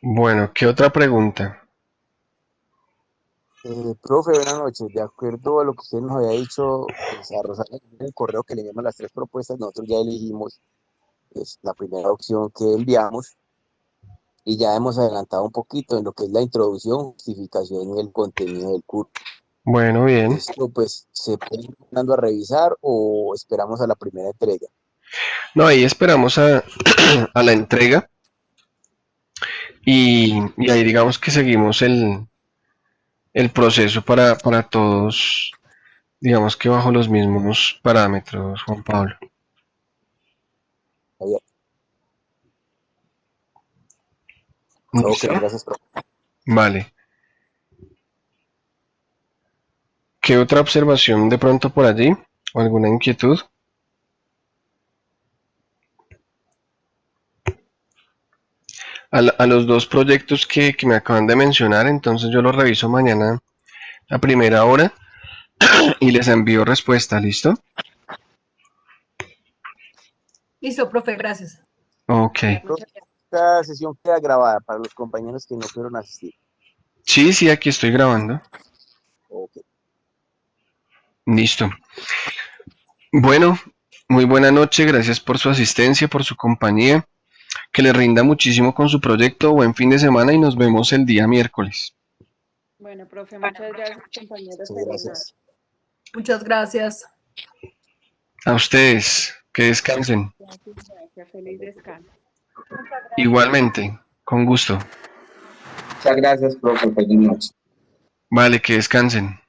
S1: bueno, ¿qué otra pregunta?
S5: Profe, buenas noches. De acuerdo a lo que usted nos había dicho, pues a Rosario, en el correo que le enviamos las 3 propuestas, nosotros ya elegimos pues, la primera opción que enviamos y ya hemos adelantado un poquito en lo que es la introducción, justificación y el contenido del curso.
S1: Bueno, bien.
S5: Esto pues se puede ir dando a revisar o esperamos a la primera entrega.
S1: No, ahí esperamos a la entrega y ahí digamos que seguimos el proceso para todos, digamos que bajo los mismos parámetros, Juan Pablo.
S5: Está bien. Ok,
S1: ¿Listo?
S5: gracias, profe.
S1: Vale. ¿Qué otra observación de pronto por allí? ¿O alguna inquietud? A los dos proyectos que me acaban de mencionar, entonces yo los reviso mañana a primera hora y les envío respuesta, ¿listo?
S4: Listo, profe, gracias.
S1: Ok.
S3: Muchas gracias.
S5: Esta sesión queda grabada para los compañeros que no pudieron asistir.
S1: Sí, sí, aquí estoy grabando.
S5: Ok.
S1: Listo. Bueno, muy buena noche, gracias por su asistencia, por su compañía. Que le rinda muchísimo con su proyecto, buen fin de semana y nos vemos el día miércoles.
S3: Bueno, profe, muchas gracias, compañeros.
S5: Muchas
S3: Feliz noche.
S5: gracias.
S4: Muchas gracias.
S1: A ustedes, que descansen.
S3: Gracias. Feliz descanso.
S1: Igualmente, con gusto.
S2: Muchas gracias, profe. Feliz noche.
S1: Vale, que descansen.